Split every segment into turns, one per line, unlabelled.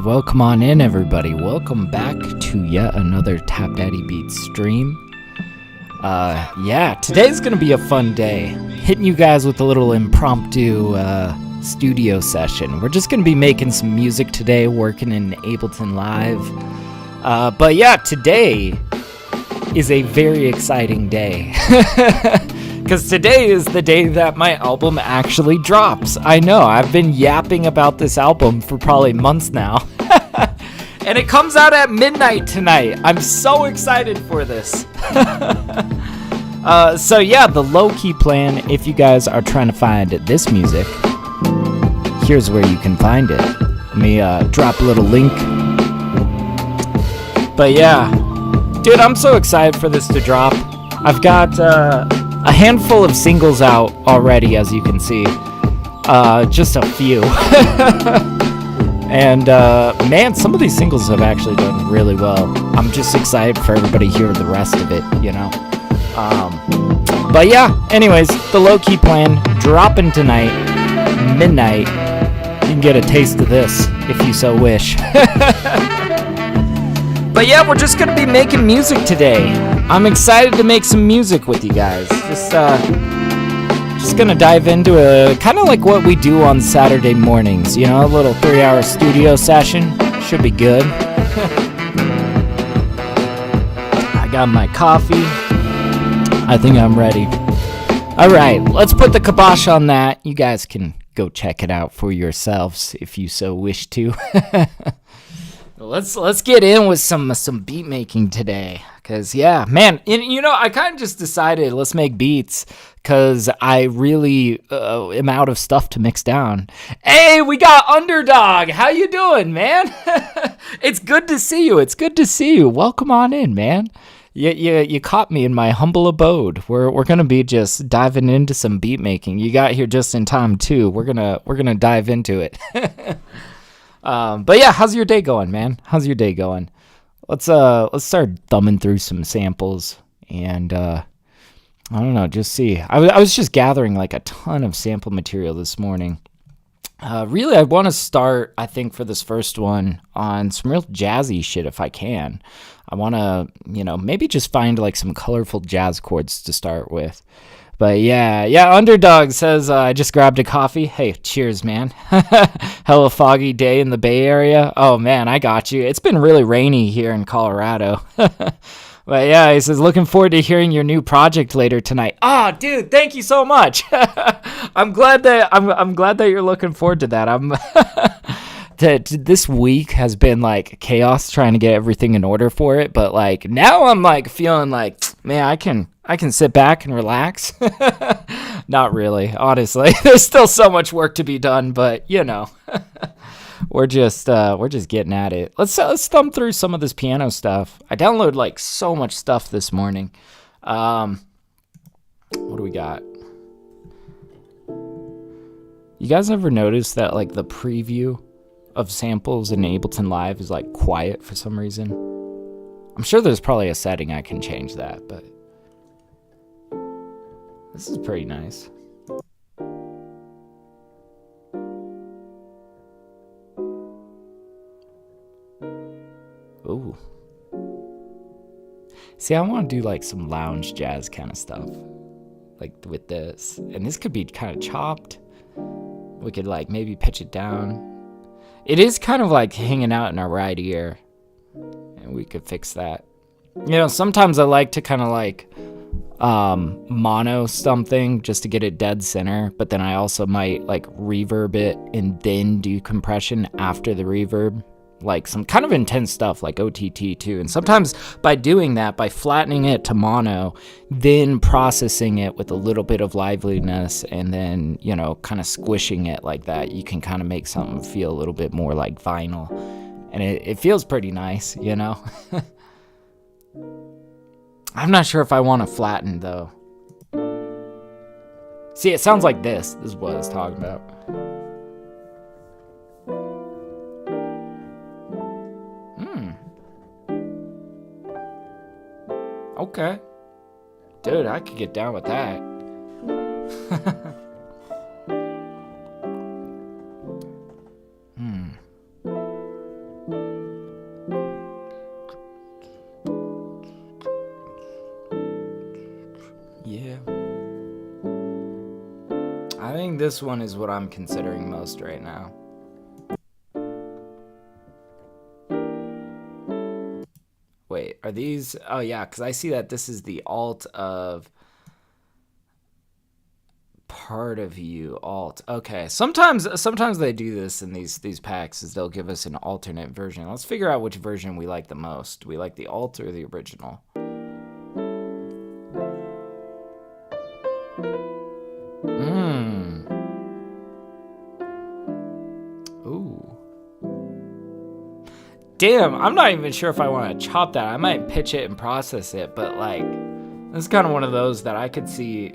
welcome on in, everybody. Welcome back to yet another TapDaddyBeats stream. Today's gonna be a fun day. Hitting you guys with a little impromptu studio session. We're just gonna be making some music today, working in Ableton Live. But yeah, today is a very exciting day. Because today is the day that my album actually drops. I know, I've been yapping about this album for probably months now. And it comes out at midnight tonight. I'm so excited for this. So yeah, the low-key plan, if you guys are trying to find this music, here's where you can find it. Let me drop a little link. But yeah, dude, I'm so excited for this to drop. I've got a handful of singles out already, as you can see. Just a few. And man, some of these singles have actually done really well. I'm just excited for everybody to hear the rest of it, you know. But yeah, anyways, the low-key plan, dropping tonight, midnight. You can get a taste of this if you so wish. But yeah, we're just gonna be making music today. I'm excited to make some music with you guys. Just gonna dive into a kind of like what we do on Saturday mornings, you know, a little 3-hour studio session. Should be good. I got my coffee. I think I'm ready. All right, let's put the kibosh on that. You guys can go check it out for yourselves if you so wish to. Let's get in with some beat making today, cause yeah, man, you know, I kind of just decided let's make beats, cause I really am out of stuff to mix down. Hey, we got Underdog. How you doing, man? It's good to see you. It's good to see you. Welcome on in, man. You caught me in my humble abode. We're gonna be just diving into some beat making. You got here just in time too. We're gonna dive into it. But yeah, how's your day going, man? How's your day going? Let's start thumbing through some samples and I don't know, just see. I was just gathering like a ton of sample material this morning. Really, I want to start, I think, for this first one on some real jazzy shit if I can. I want to, you know, maybe just find like some colorful jazz chords to start with. But yeah, Underdog says, I just grabbed a coffee. Hey, cheers, man. Hella foggy day in the Bay Area. Oh, man, I got you. It's been really rainy here in Colorado. But yeah, he says, looking forward to hearing your new project later tonight. Oh, dude, thank you so much. I'm glad that you're looking forward to that. This week has been like chaos trying to get everything in order for it. But like now I'm like feeling like, man, I can sit back and relax. Not really, honestly. There's still so much work to be done, but you know, we're just getting at it. Let's thumb through some of this piano stuff. I downloaded like so much stuff this morning. What do we got? You guys ever notice that like the preview of samples in Ableton Live is like quiet for some reason? I'm sure there's probably a setting I can change that, but this is pretty nice. Ooh. See, I want to do like some lounge jazz kind of stuff, like with this. And this could be kind of chopped. We could like maybe pitch it down. It is kind of like hanging out in our right ear, and we could fix that. You know, sometimes I like to kind of like mono something just to get it dead center, but then I also might like reverb it and then do compression after the reverb, like some kind of intense stuff like OTT too. And sometimes by doing that, by flattening it to mono, then processing it with a little bit of liveliness and then, you know, kind of squishing it like that, you can kind of make something feel a little bit more like vinyl, and it feels pretty nice, you know. I'm not sure if I want to flatten though. See, it sounds like this. This is what I was talking about. Okay. Dude, I could get down with that. I think this one is what I'm considering most right now. Wait, are these? Oh yeah, because I see that this is the alt of part of you alt. Okay, sometimes they do this in these packs, is they'll give us an alternate version. Let's figure out which version we like the most. Do we like the alt or the original? Ooh. Damn, I'm not even sure if I want to chop that. I might pitch it and process it, but like, this is kind of one of those that I could see.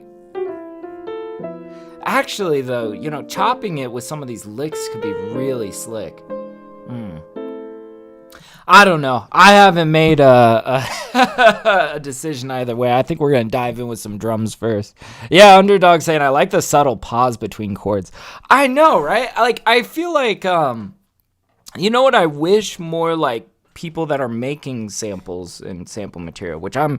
Actually, though, you know, chopping it with some of these licks could be really slick. I don't know. I haven't made a decision either way. I think we're going to dive in with some drums first. Yeah, Underdog saying, I like the subtle pause between chords. I know, right? Like, I feel like, you know what I wish more like people that are making samples and sample material, which I'm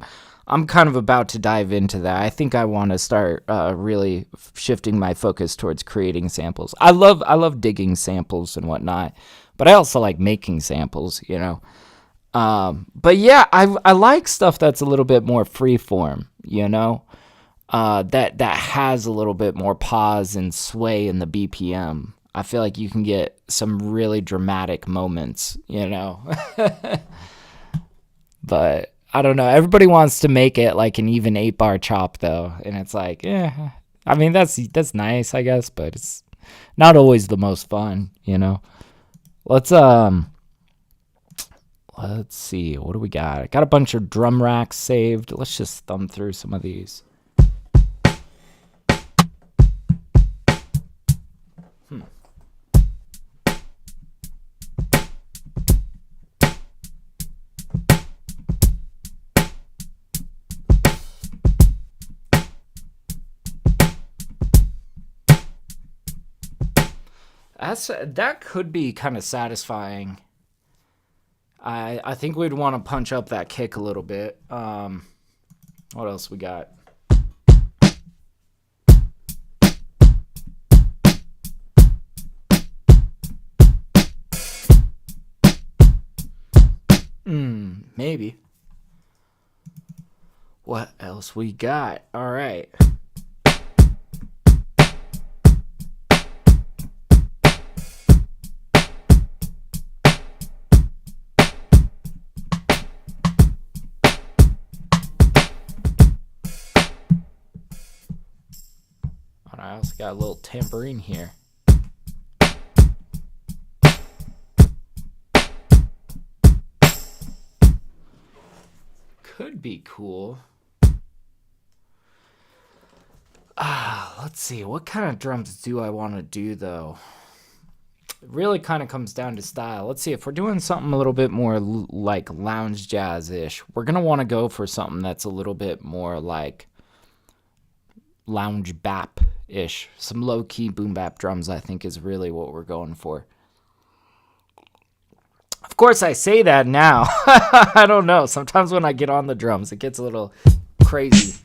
kind of about to dive into that. I think I want to start really shifting my focus towards creating samples. I love digging samples and whatnot, but I also like making samples, you know. But yeah, I like stuff that's a little bit more freeform, you know, that has a little bit more pause and sway in the BPM. I feel like you can get some really dramatic moments, you know. But I don't know. Everybody wants to make it like an even 8-bar chop though, and it's like, yeah. I mean, that's nice, I guess, but it's not always the most fun, you know. Let's see. What do we got? I got a bunch of drum racks saved. Let's just thumb through some of these. That could be kind of satisfying. I think we'd want to punch up that kick a little bit. What else we got? Maybe. What else we got? All right. I also got a little tambourine here. Could be cool. Let's see. What kind of drums do I want to do, though? It really kind of comes down to style. Let's see. If we're doing something a little bit more like lounge jazz-ish, we're going to want to go for something that's a little bit more like lounge bap-ish. Some low-key boom bap drums, I think, is really what we're going for. Of course, I say that now. I don't know. Sometimes when I get on the drums, it gets a little crazy.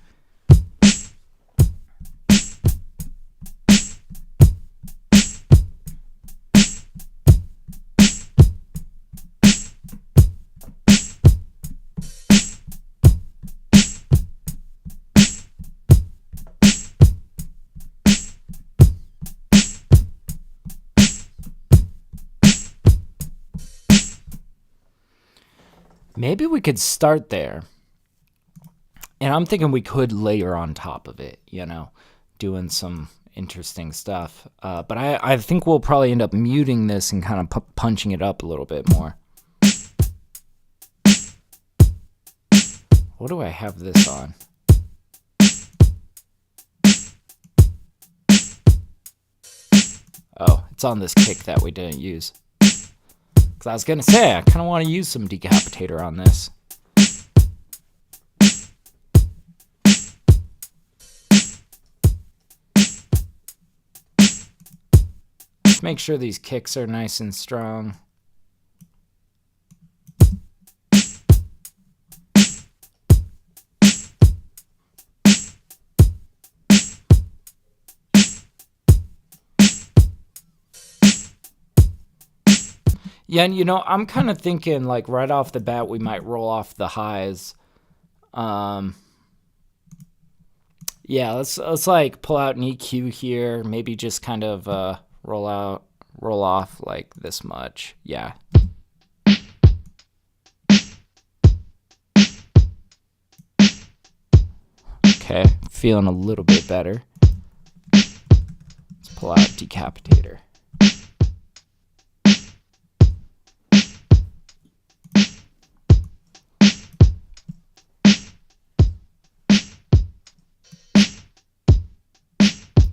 Maybe we could start there. And I'm thinking we could layer on top of it, you know, doing some interesting stuff. But I think we'll probably end up muting this and kind of punching it up a little bit more. What do I have this on? Oh, it's on this kick that we didn't use. I was going to say, I kind of want to use some decapitator on this. Let's make sure these kicks are nice and strong. Yeah, and I'm kind of thinking like right off the bat we might roll off the highs. Yeah, let's like pull out an EQ here, maybe just kind of roll off like this much. Yeah. Okay, feeling a little bit better. Let's pull out Decapitator.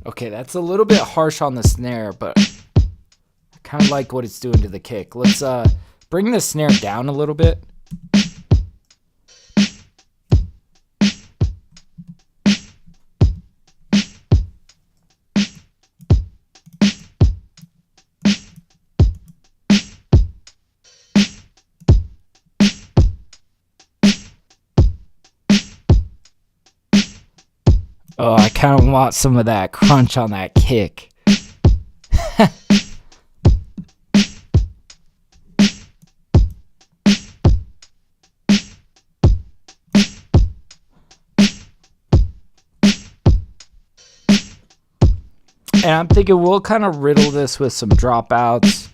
Okay, that's a little bit harsh on the snare, but I kind of like what it's doing to the kick. Let's bring the snare down a little bit. Oh, I kind of want some of that crunch on that kick. And I'm thinking we'll kind of riddle this with some dropouts.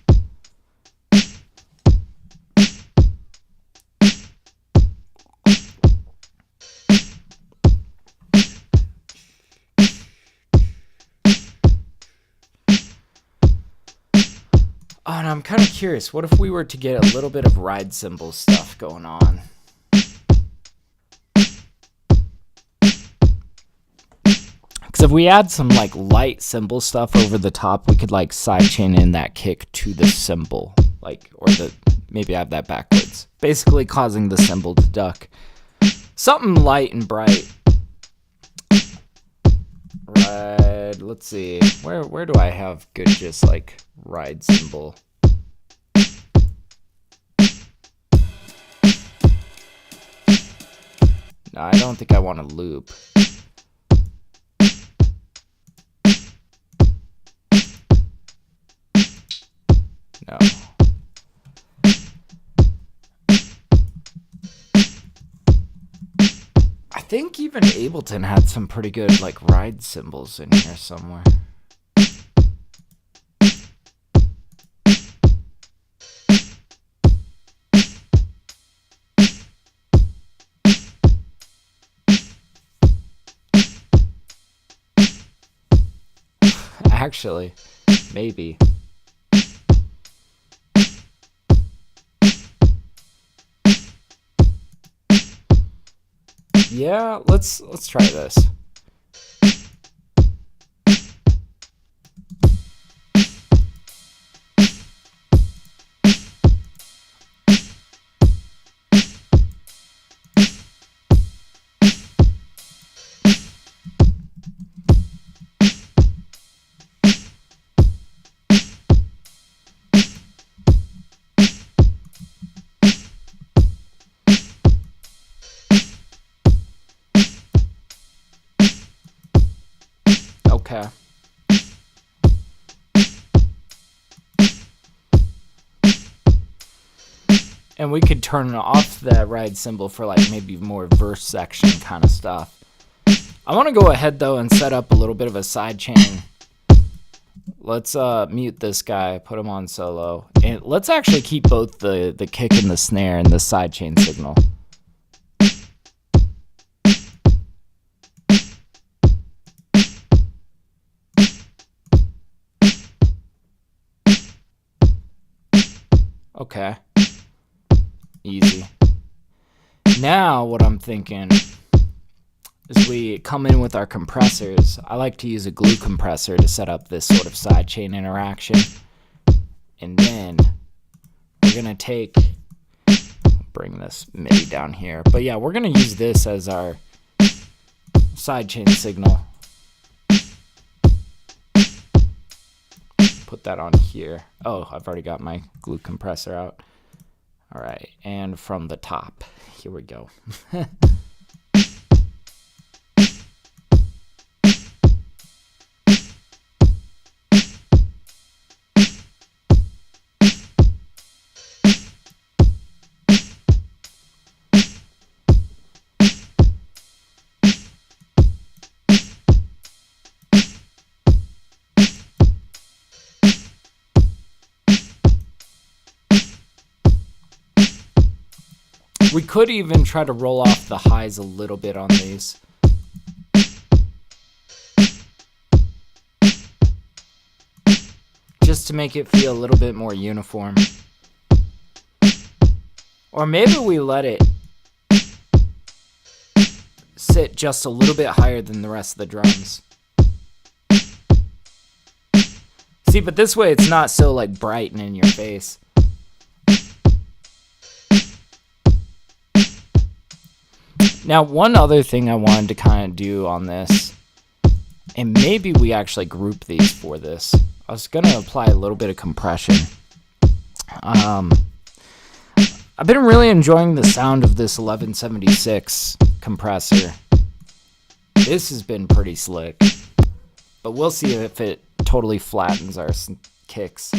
Oh, and I'm kind of curious, what if we were to get a little bit of ride cymbal stuff going on? Because if we add some like light cymbal stuff over the top, we could like sidechain in that kick to the cymbal, like, or maybe I have that backwards, basically causing the cymbal to duck. Something light and bright. Right, let's see, where do I have good just like ride cymbal? No, I don't think I want to loop. No. I think even Ableton had some pretty good like ride cymbals in here somewhere. Actually, maybe. Yeah, let's try this. Okay. And we could turn off that ride cymbal for like maybe more verse section kind of stuff. I want to go ahead though and set up a little bit of a side chain. Let's mute this guy, put him on solo, and let's actually keep both the kick and the snare and the side chain signal. Okay. Easy. Now what I'm thinking is we come in with our compressors. I like to use a glue compressor to set up this sort of sidechain interaction. And then we're going to take, bring this MIDI down here. But yeah, we're going to use this as our sidechain signal. Put that on here. Oh, I've already got my glue compressor out. All right, and from the top, here we go. We could even try to roll off the highs a little bit on these. Just to make it feel a little bit more uniform. Or maybe we let it sit just a little bit higher than the rest of the drums. See, but this way it's not so like bright and in your face. Now, one other thing I wanted to kind of do on this, and maybe we actually group these for this. I was going to apply a little bit of compression. I've been really enjoying the sound of this 1176 compressor. This has been pretty slick, but we'll see if it totally flattens our kicks.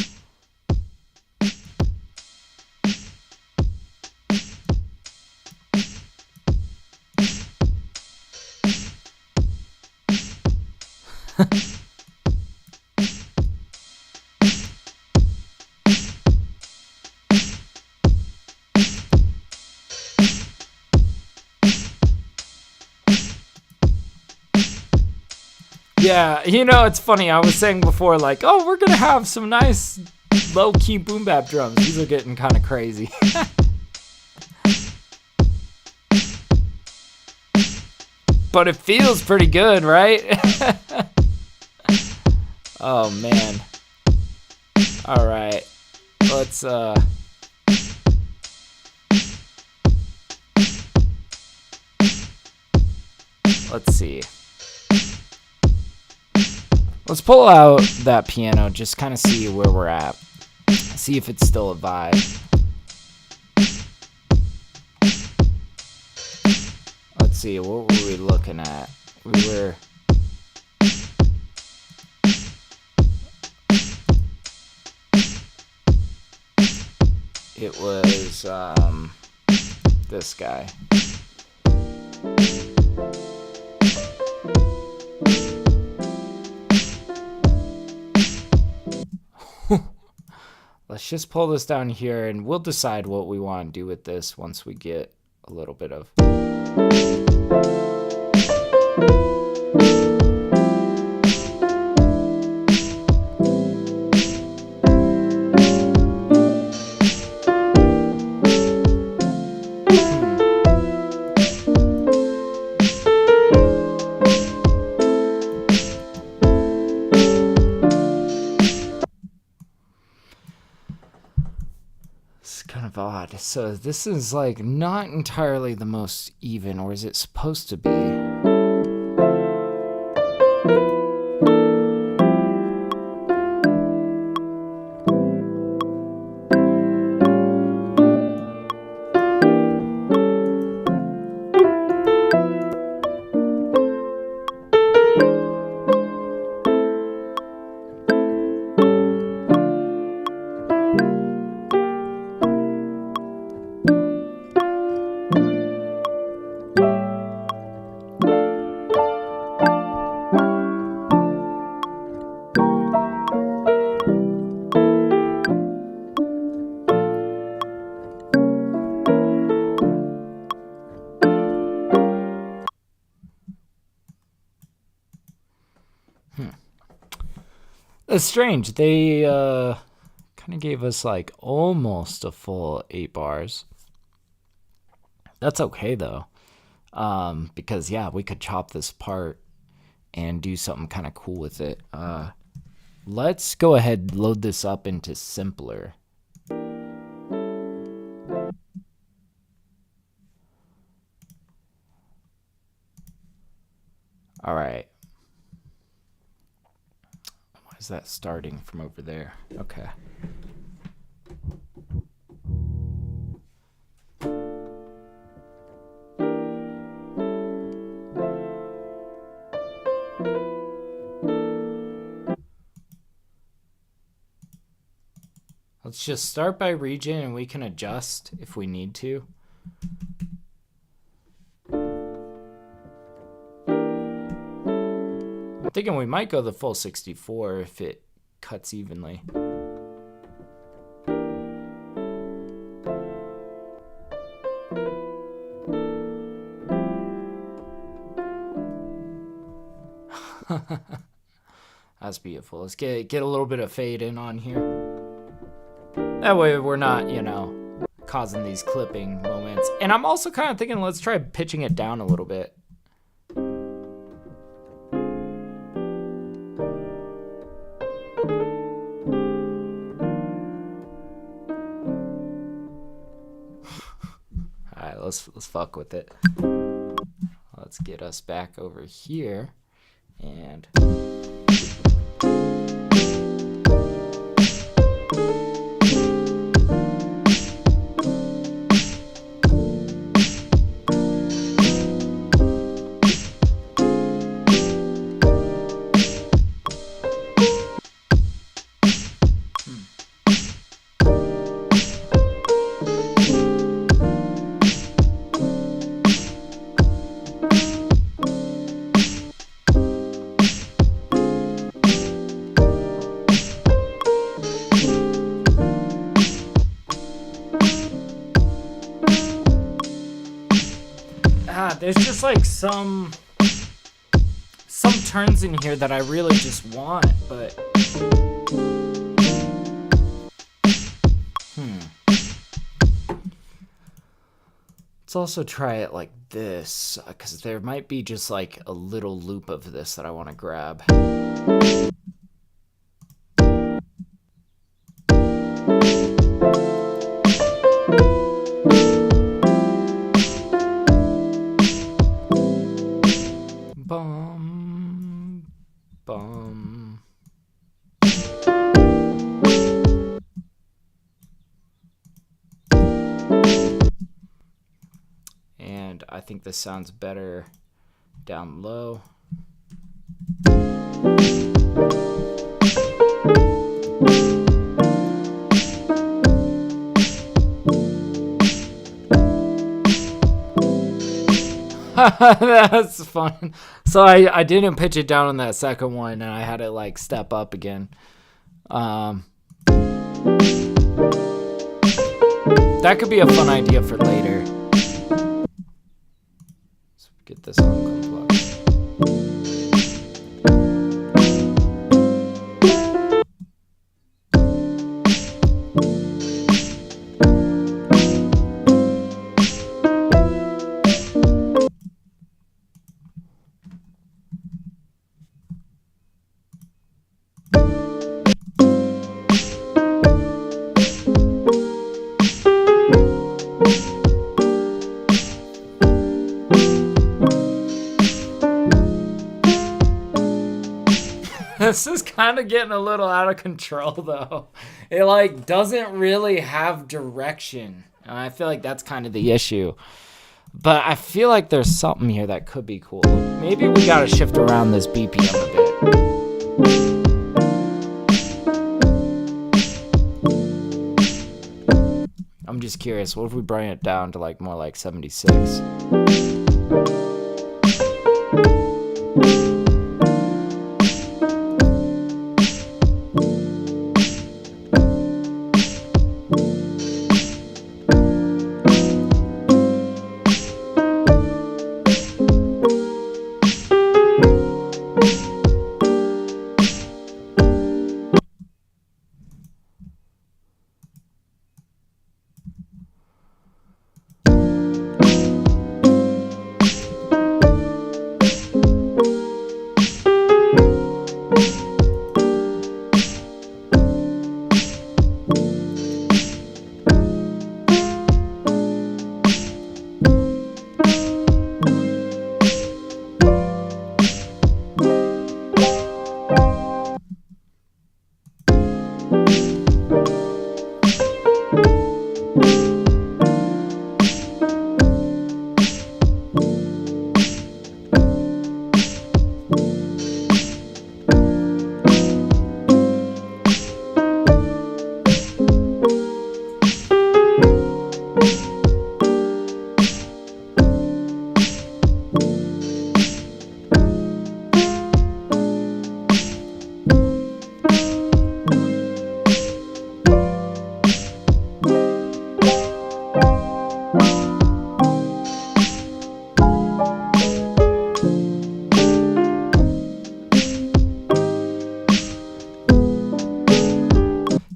Yeah, you know, it's funny. I was saying before, like, oh, we're going to have some nice low-key boom bap drums. These are getting kind of crazy. But it feels pretty good, right? Oh, man. All right. Let's, let's see. Let's pull out that piano, just kind of see where we're at. See if it's still a vibe. Let's see, what were we looking at? We were... It was, this guy. Let's just pull this down here and we'll decide what we want to do with this once we get a little bit of... Odd. So this is like not entirely the most even, or is it supposed to be? It's strange. They kind of gave us like almost a full 8 bars. That's okay though, because yeah, we could chop this apart and do something kind of cool with it. Let's go ahead and load this up into simpler. All right. Why is that starting from over there? Okay. Let's just start by region and we can adjust if we need to. I'm thinking we might go the full 64 if it cuts evenly. That's beautiful. Let's get a little bit of fade in on here. That way we're not, you know, causing these clipping moments. And I'm also kind of thinking, let's try pitching it down a little bit. All right, let's fuck with it. Let's get us back over here and there's just like some turns in here that I really just want, but let's also try it like this, because there might be just like a little loop of this that I want to grab. Bum, bum. And I think this sounds better down low. That's fun. So I didn't pitch it down on that second one, and I had it like step up again. That could be a fun idea for later. Let's get this on complex. This is kind of getting a little out of control, though. It like doesn't really have direction, and I feel like that's kind of the issue. But I feel like there's something here that could be cool. Maybe we gotta shift around this BPM a bit. I'm just curious, what if we bring it down to like more like 76?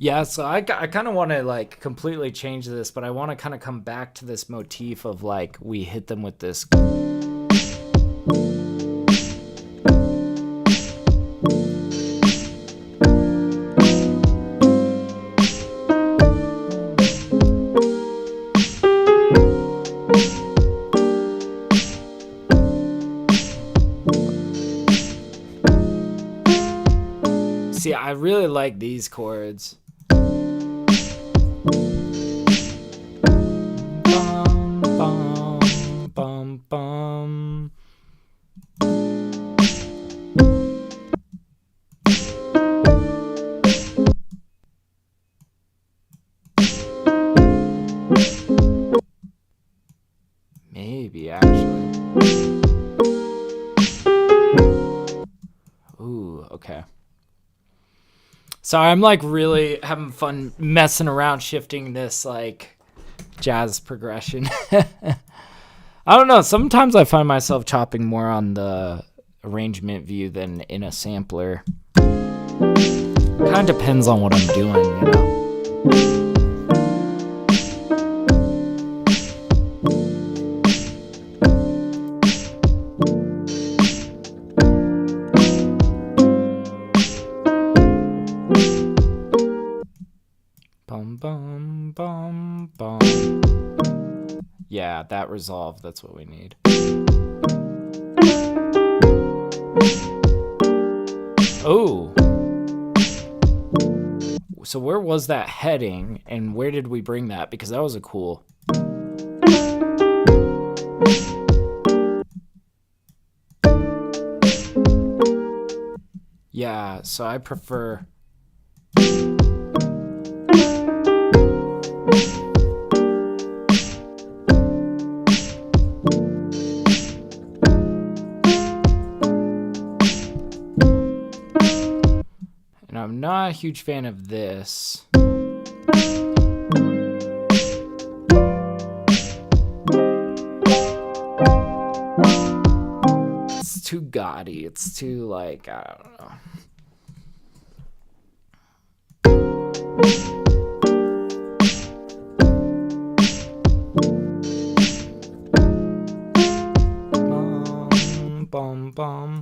Yeah, so I kind of want to like completely change this, but I want to kind of come back to this motif of like we hit them with this. See, I really like these chords. Bum, bum, bum, bum. Maybe, actually. Ooh, okay. Sorry, I'm like really having fun messing around shifting this like jazz progression. I don't know. Sometimes I find myself chopping more on the arrangement view than in a sampler. Kind of depends on what I'm doing, you know? Bum, bum, bum, bum. Yeah, that resolve, that's what we need. Oh. So where was that heading and where did we bring that? Because that was a cool. Yeah, so I prefer. And I'm not a huge fan of this. It's too gaudy. It's too like, I don't know. Bum, bum, bum.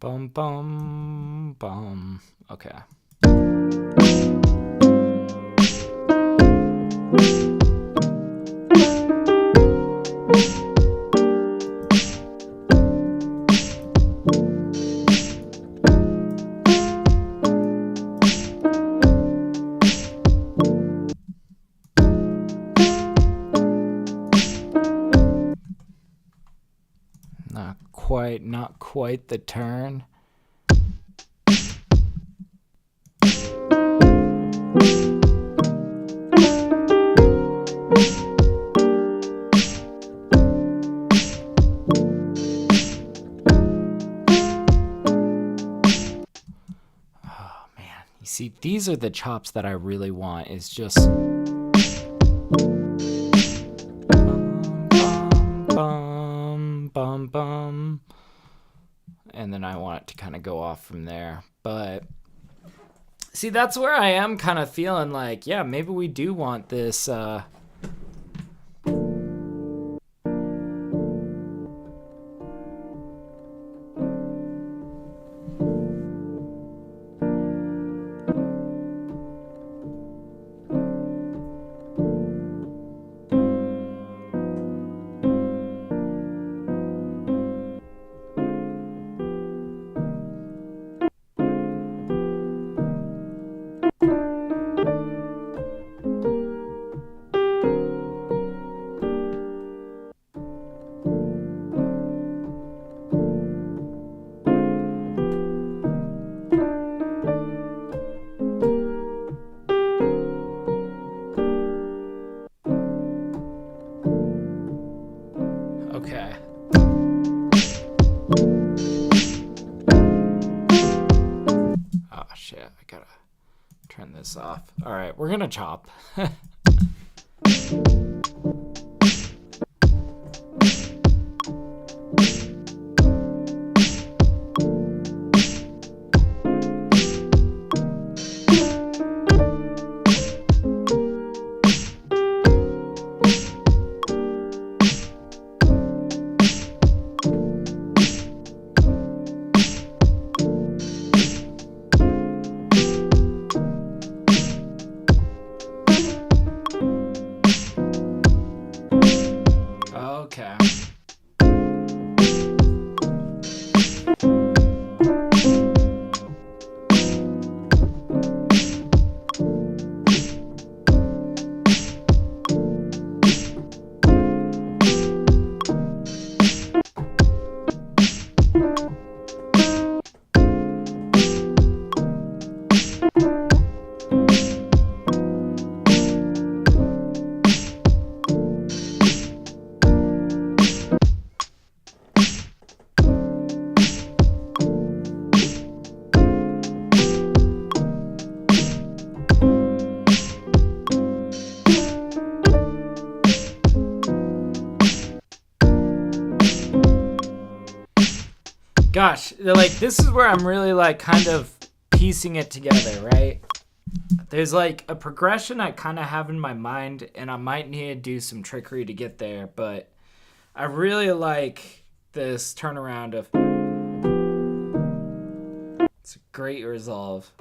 Bum, bum, bum. Okay. Not quite the turn. Oh man, you see, these are the chops that I really want. Is just bum, bum, bum. And then I want it to kind of go off from there. But see, that's where I am kind of feeling like, yeah, maybe we do want this. Okay. Oh shit, I gotta turn this off. All right, we're gonna chop. Gosh, like this is where I'm really like kind of piecing it together, right? There's like a progression I kind of have in my mind, and I might need to do some trickery to get there, but I really like this turnaround of, it's a great resolve.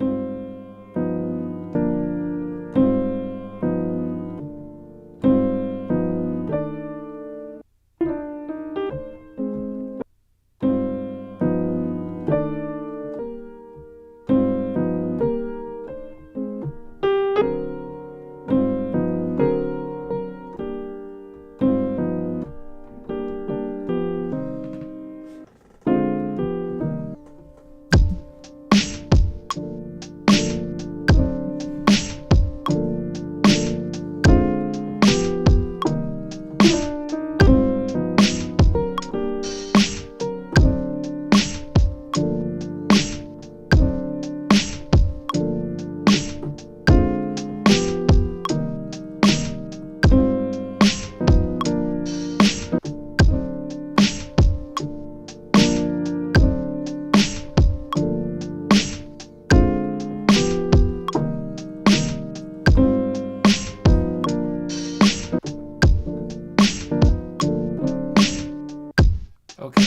Okay.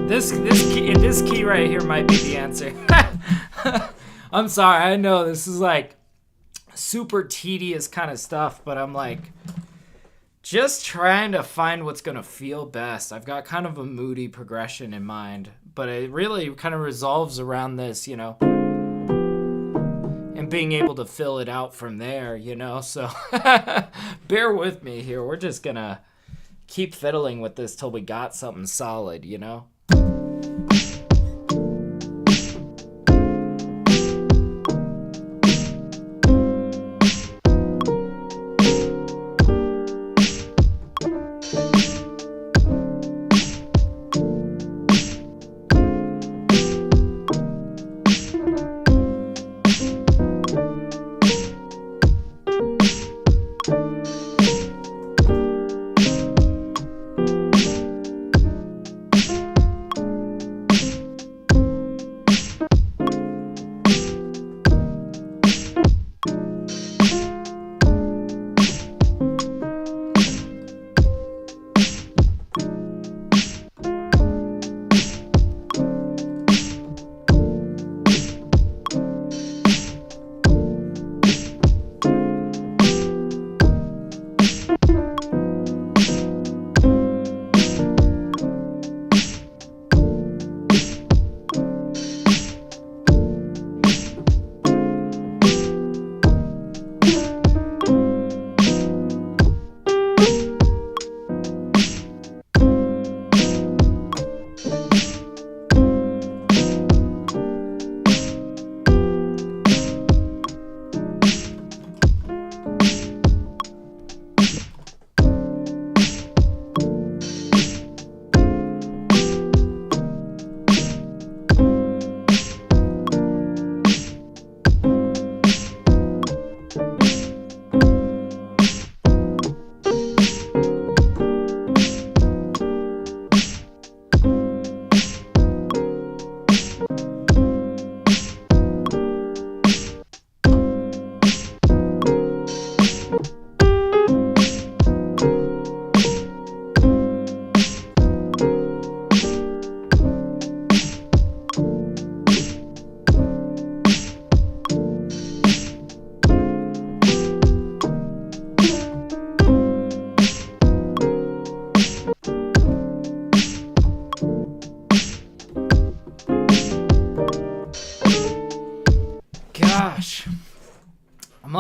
This key right here might be the answer. I'm sorry, I know this is like super tedious kind of stuff, but I'm like just trying to find what's gonna feel best. I've got kind of a moody progression in mind, but it really kind of resolves around this, you know, and being able to fill it out from there, you know. So bear with me here. We're just gonna keep fiddling with this till we got something solid, you know.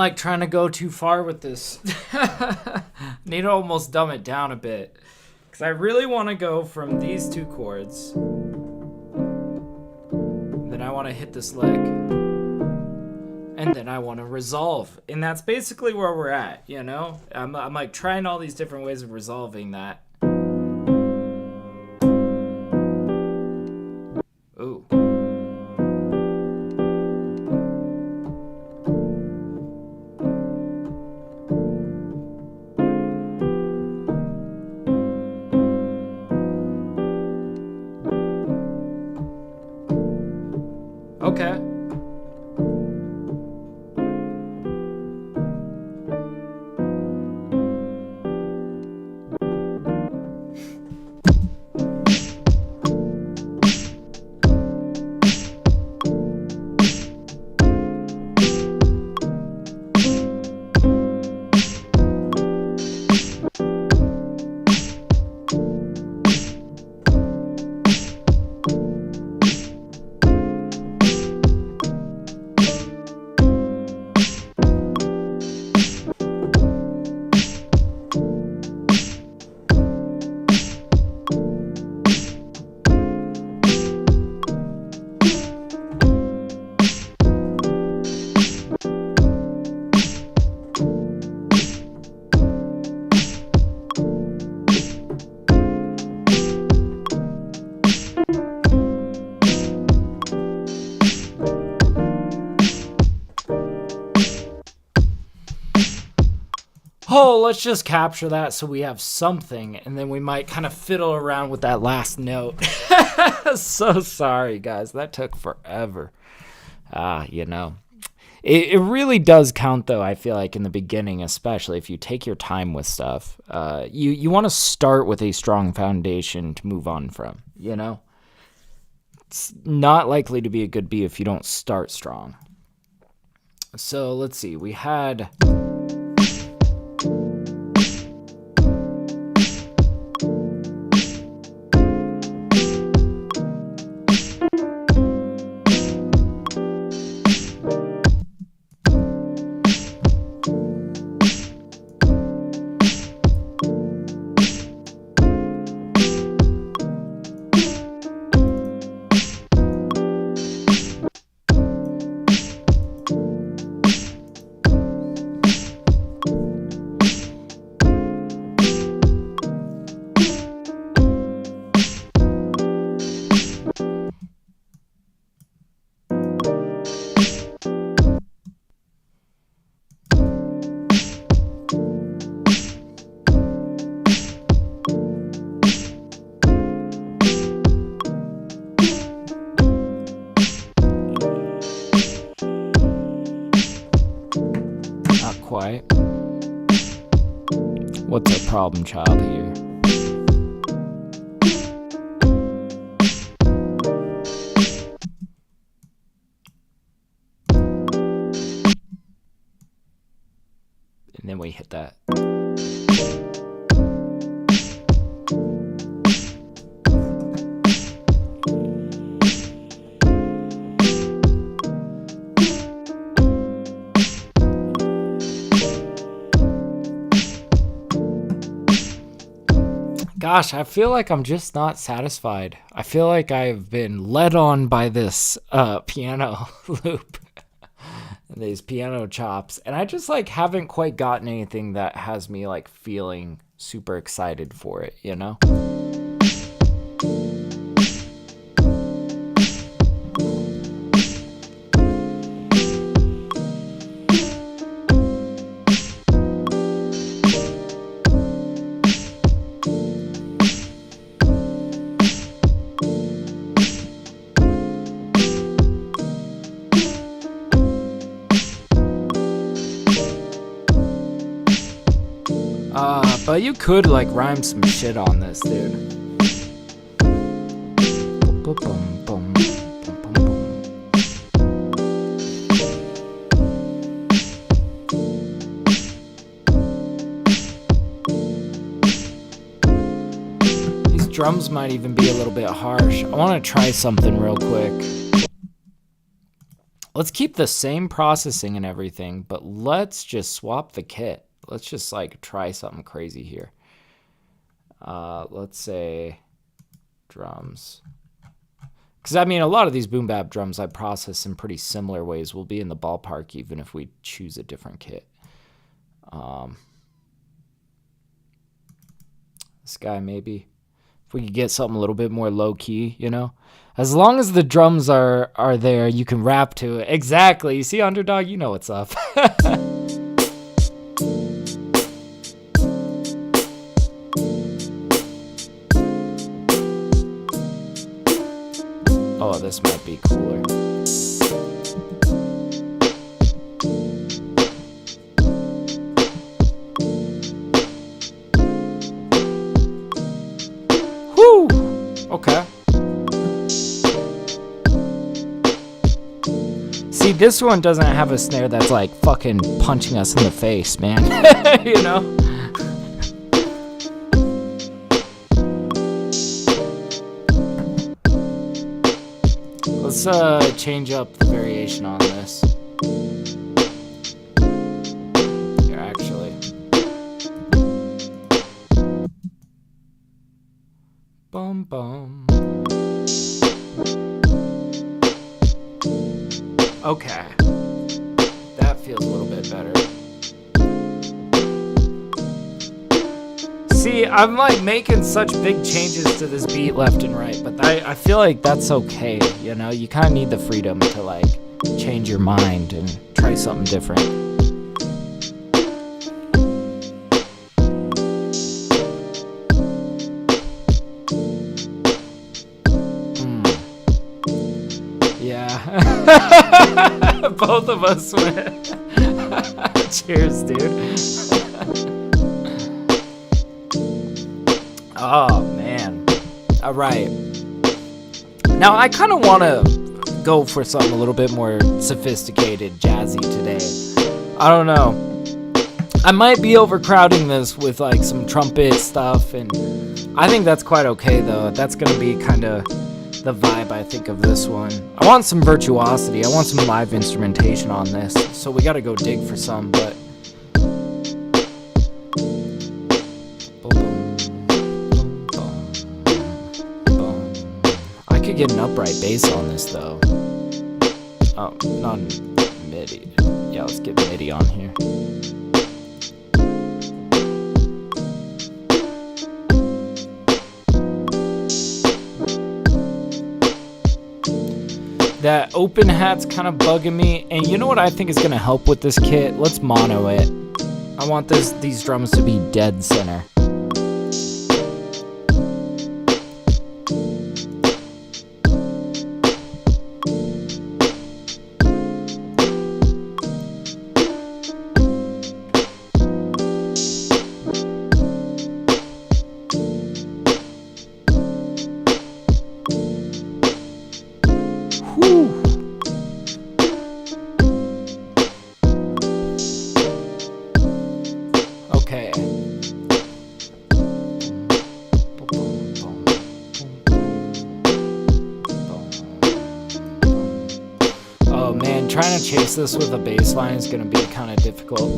like trying to go too far with this. Need to almost dumb it down a bit. Because I really want to go from these two chords. Then I want to hit this lick. And then I want to resolve. And that's basically where we're at, you know? I'm like trying all these different ways of resolving that. Ooh. Okay. Oh, let's just capture that so we have something, and then we might kind of fiddle around with that last note. So sorry, guys. That took forever. You know. It really does count, though, I feel like, in the beginning, especially if you take your time with stuff. You want to start with a strong foundation to move on from, you know? It's not likely to be a good beat if you don't start strong. So, let's see. We had... Quite. What's our problem child here? And then we hit that. Gosh, I feel like I'm just not satisfied. I feel like I've been led on by this piano loop and these piano chops, and I just like haven't quite gotten anything that has me like feeling super excited for it, you know? But you could like rhyme some shit on this, dude. These drums might even be a little bit harsh. I want to try something real quick. Let's keep the same processing and everything, but let's just swap the kit. Let's just like try something crazy here. Let's say drums. Because I mean, a lot of these boom bap drums I process in pretty similar ways. We'll be in the ballpark even if we choose a different kit. This guy maybe. If we could get something a little bit more low key, you know? As long as the drums are there, you can rap to it. Exactly. You see, Underdog, you know what's up. Oh, this might be cooler. Whoo! Okay. See, this one doesn't have a snare that's like fucking punching us in the face, man. You know? Let's change up the variation on this. Here, actually. Bum bum. Okay. That feels a little bit better. See, I'm like making such big changes to this beat left and right, but I feel like that's okay, you know? You kind of need the freedom to like change your mind and try something different. Yeah. Both of us went. Cheers, dude. Oh, man. All right. Now, I kind of want to go for something a little bit more sophisticated, jazzy today. I don't know. I might be overcrowding this with like some trumpet stuff, and I think that's quite okay, though. That's going to be kind of the vibe, I think, of this one. I want some virtuosity. I want some live instrumentation on this, so we got to go dig for some, but I could get an upright bass on this, though. Oh, not MIDI. Yeah, let's get MIDI on here. That open hat's kind of bugging me, and you know what I think is going to help with this kit? Let's mono it. I want these drums to be dead center. Okay. Oh man, trying to chase this with a bass line is going to be kind of difficult.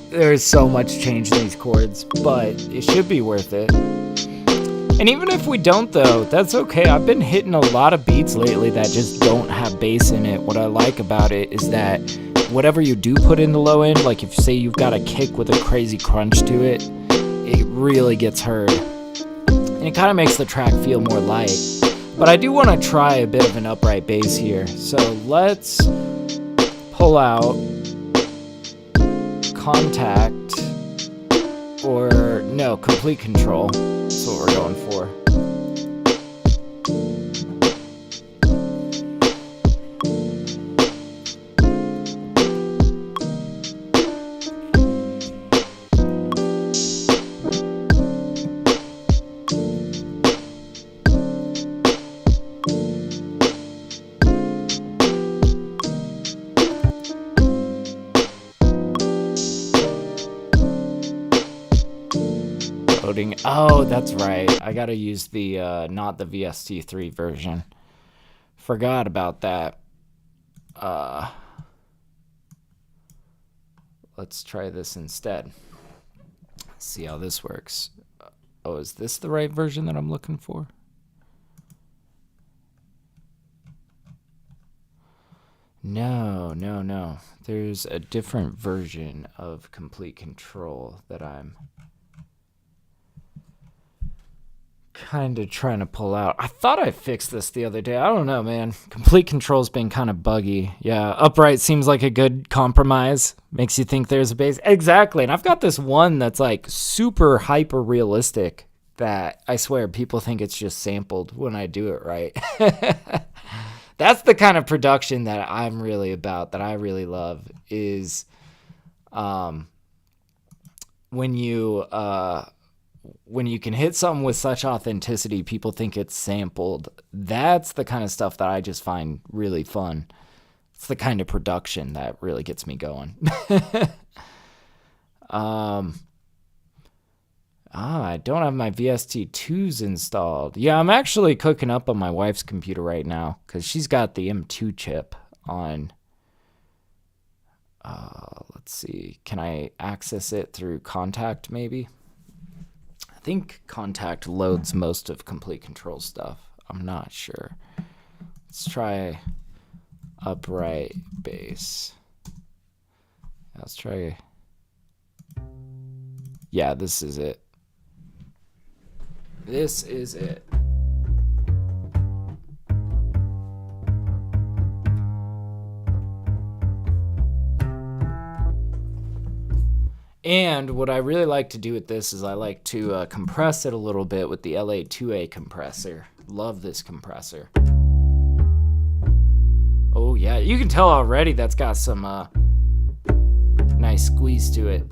There's so much change in these chords, but it should be worth it. And even if we don't, though, that's okay. I've been hitting a lot of beats lately that just don't have bass in it. What I like about it is that whatever you do put in the low end, like if say you've got a kick with a crazy crunch to it, it really gets heard. And it kind of makes the track feel more light. But I do want to try a bit of an upright bass here. So let's pull out Contact, or no, Complete Control. That's what we're going for. Oh, that's right. I gotta use the not the VST3 version. Forgot about that. let's try this instead. See how this works. Oh, is this the right version that I'm looking for? No. There's a different version of Complete Control that I'm kind of trying to pull out. I thought I fixed this the other day. I don't know, man. Complete Control's been kind of buggy. Yeah, upright seems like a good compromise. Makes you think there's a bass. Exactly. And I've got this one that's like super hyper realistic that I swear people think it's just sampled when I do it right. That's the kind of production that I'm really about, that I really love, is when you can hit something with such authenticity, people think it's sampled. That's the kind of stuff that I just find really fun. It's the kind of production that really gets me going. I don't have my VST2s installed. Yeah, I'm actually cooking up on my wife's computer right now because she's got the M2 chip on. Let's see. Can I access it through Contact maybe? I think Contact loads most of Complete Control stuff. I'm not sure. Let's try upright bass. Let's try. Yeah, this is it. This is it. And what I really like to do with this is I like to compress it a little bit with the LA2A compressor. Love this compressor. Oh yeah, you can tell already that's got some nice squeeze to it.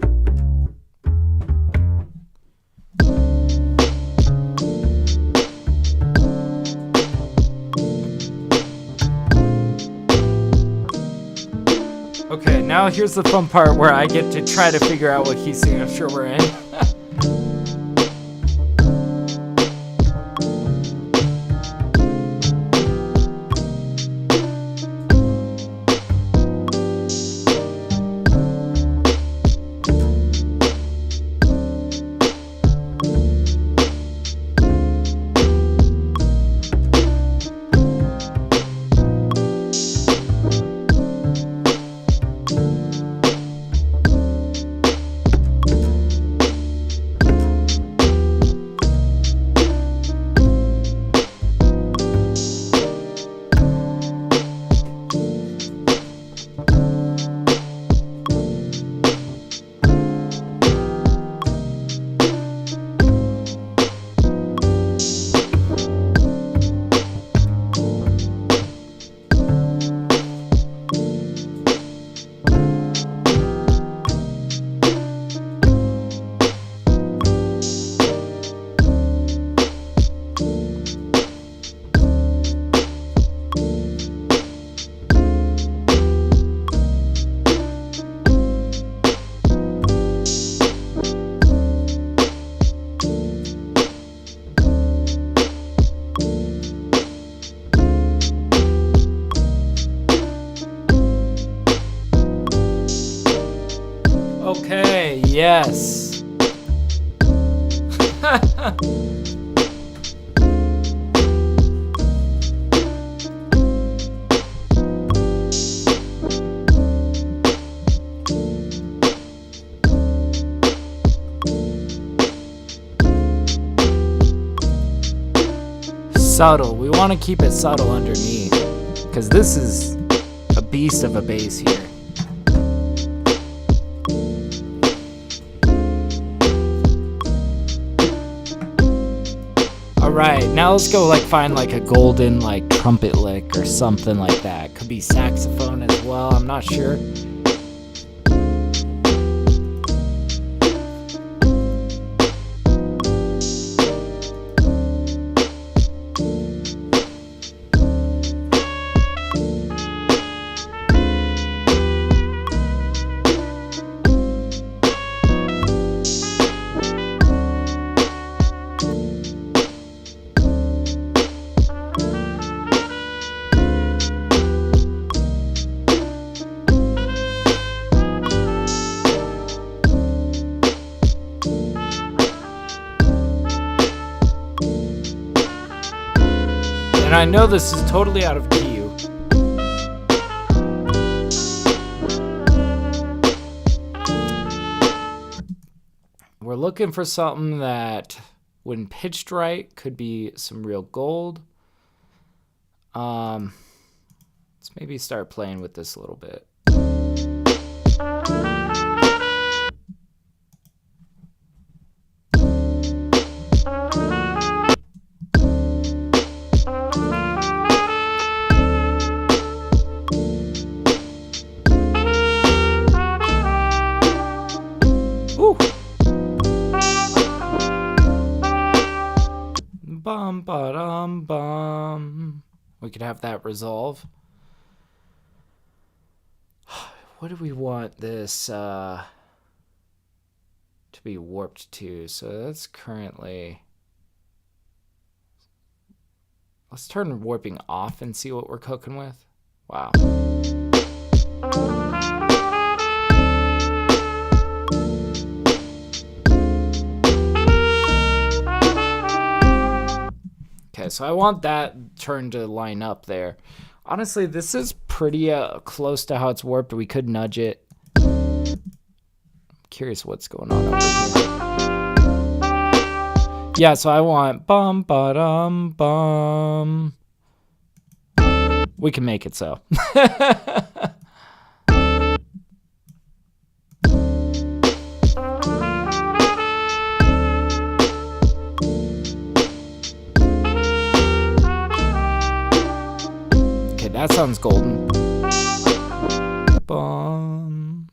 Okay, now here's the fun part where I get to try to figure out what key signature we're in. Okay, yes. Subtle. We want to keep it subtle underneath because this is a beast of a bass here. Alright, now let's go find a golden trumpet lick or something like that. Could be saxophone as well, I'm not sure. And I know this is totally out of key. We're looking for something that, when pitched right, could be some real gold. Let's maybe start playing with this a little bit. Ooh. Bum ba dum bum. We could have that resolve. What do we want this to be warped to? So that's currently... Let's turn warping off and see what we're cooking with. Wow. Okay, so I want that turn to line up there. Honestly, this is pretty close to how it's warped. We could nudge it. I'm curious what's going on over here. Yeah, so I want bum ba dum bum. We can make it so. That sounds golden. Bum.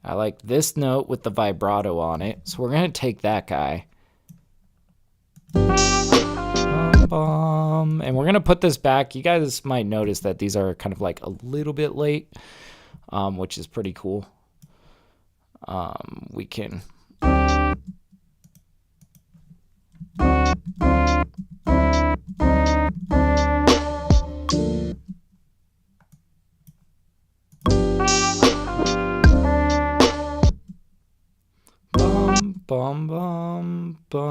I like this note with the vibrato on it, so we're going to take that guy. Bum. And we're going to put this back. You guys might notice that these are kind of like a little bit late, which is pretty cool. We can... Bum, bum, bum.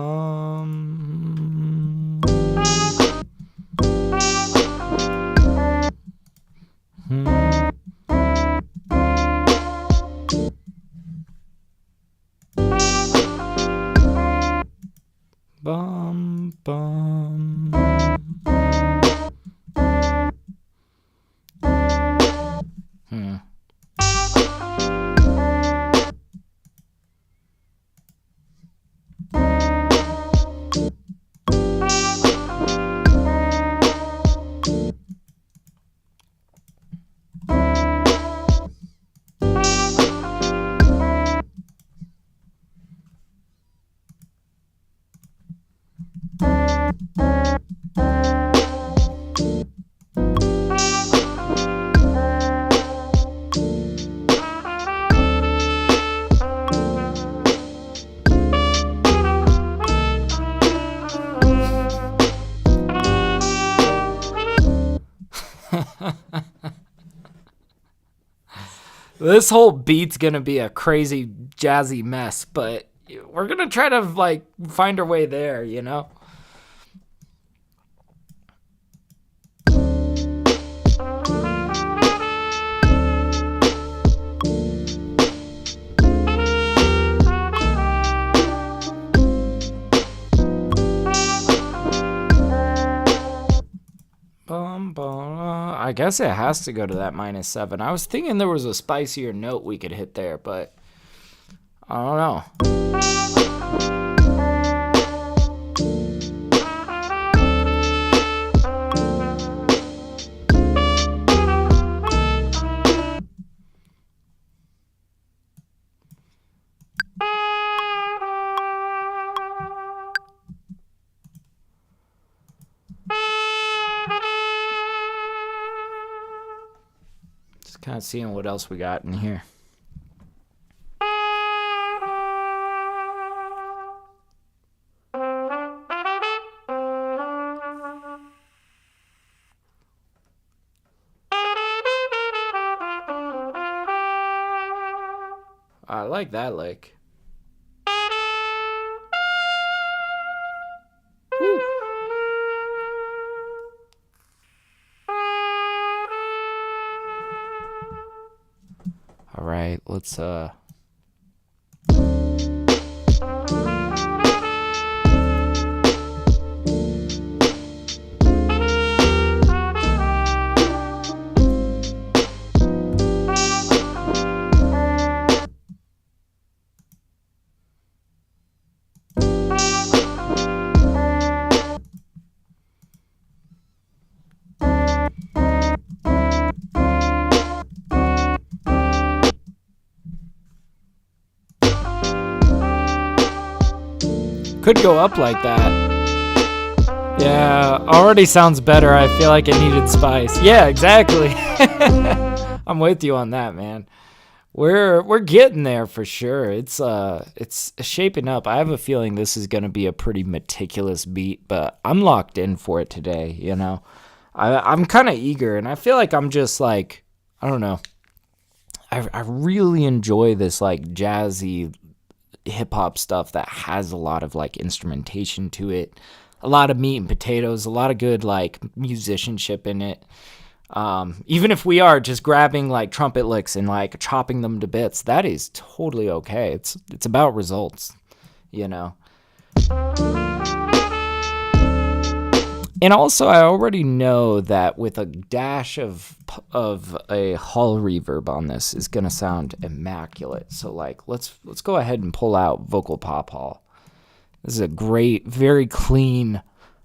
Bum, bum. This whole beat's gonna be a crazy jazzy mess, but we're gonna try to like find our way there, you know? I guess it has to go to that -7. I was thinking there was a spicier note we could hit there, but I don't know. Kind of seeing what else we got in here. I like that lick. right, let's could go up like that. Yeah, already sounds better. I feel like it needed spice. Yeah, exactly. I'm with you on that, man. We're getting there for sure. It's shaping up. I have a feeling this is gonna be a pretty meticulous beat, but I'm locked in for it today. You know, I'm kind of eager, and I feel like I'm just like, I don't know. I really enjoy this like jazzy hip hop stuff that has a lot of like instrumentation to it, a lot of meat and potatoes, a lot of good like musicianship in it. Even if we are just grabbing like trumpet licks and like chopping them to bits, that is totally okay. It's about results, you know. And also, I already know that with a dash of a hall reverb on this is gonna sound immaculate. So like, let's go ahead and pull out vocal pop hall. This is a great, very clean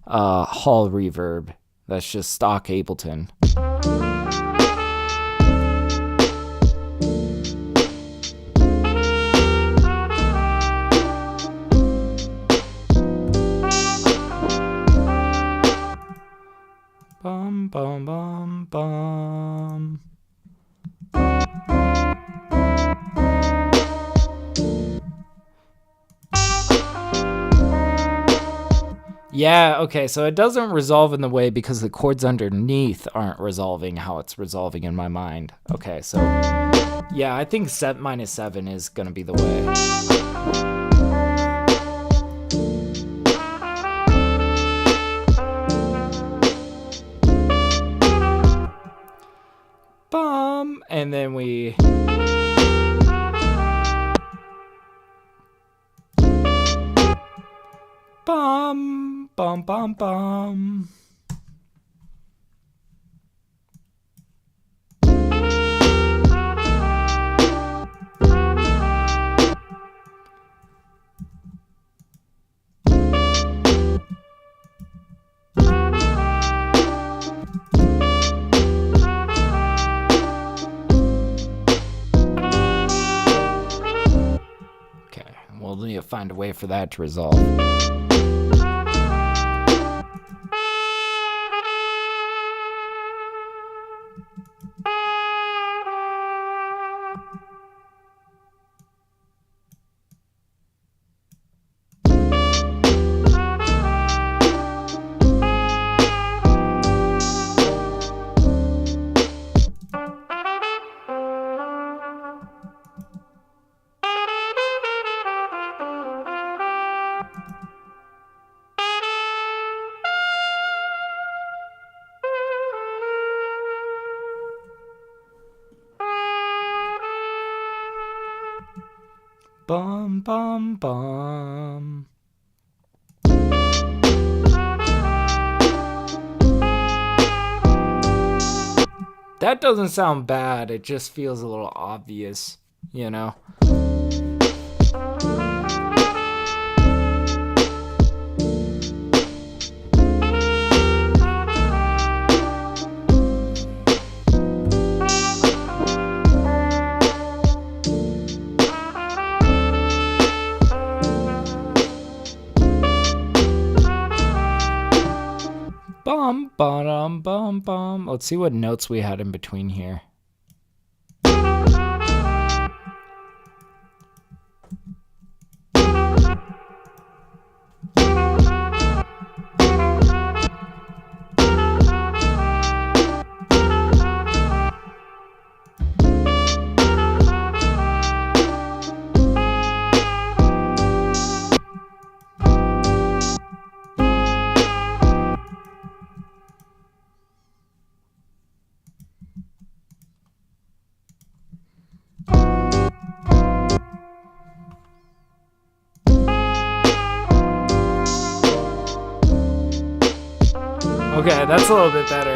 hall reverb. That's just stock Ableton. Bum, bum, bum, bum. Yeah, okay, so it doesn't resolve in the way because the chords underneath aren't resolving how it's resolving in my mind. Okay, so yeah, I think set -7 is gonna be the way. Bum, and then we bum, bum, bum, bum. We'll need to find a way for that to resolve. Bum, bum, bum. That doesn't sound bad. It just feels a little obvious, you know? Bum, bum, bum, bum. Let's see what notes we had in between here. Okay, that's a little bit better.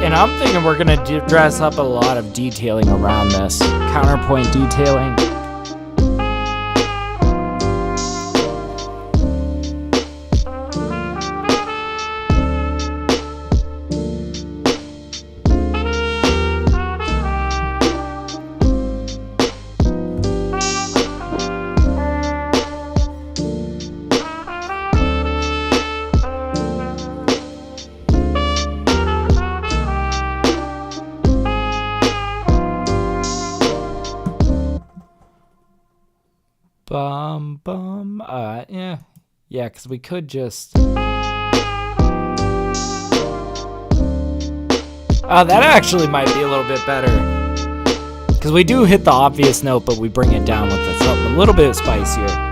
And I'm thinking we're going to dress up a lot of detailing around this. Counterpoint detailing. Yeah, because we could just... that actually might be a little bit better. Because we do hit the obvious note, but we bring it down with something a little bit spicier.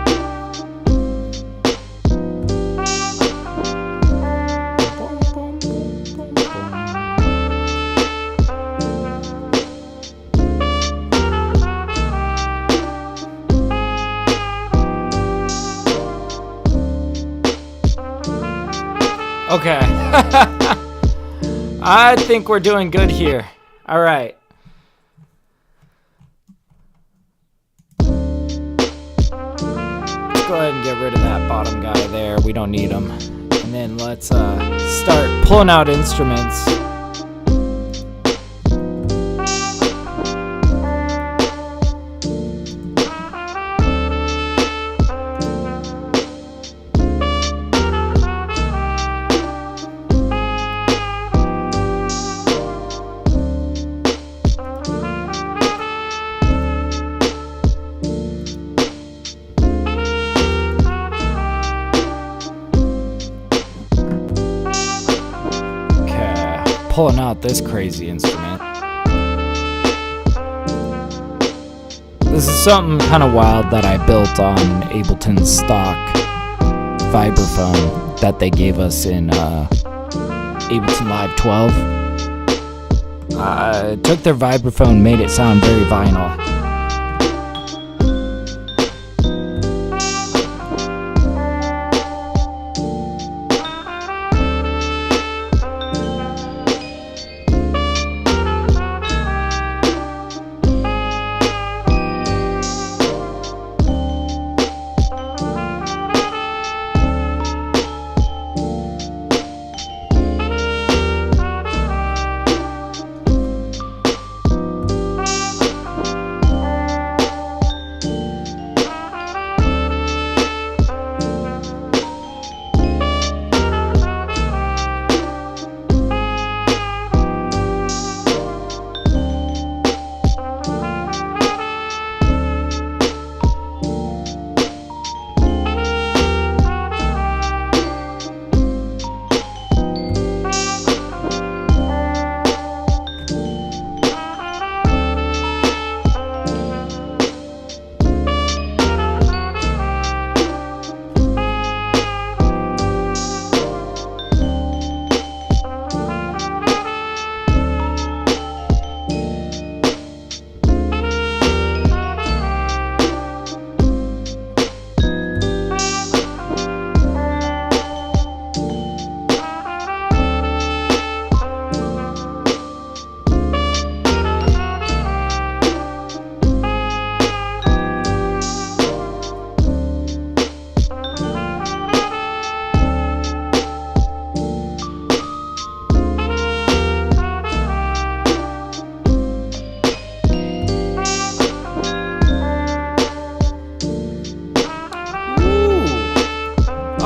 Okay. I think we're doing good here. All right. Let's go ahead and get rid of that bottom guy there. We don't need him. And then let's start pulling out instruments. Pulling out this crazy instrument. This is something kind of wild that I built on Ableton's stock vibraphone that they gave us in Ableton Live 12. I took their vibraphone, made it sound very vinyl.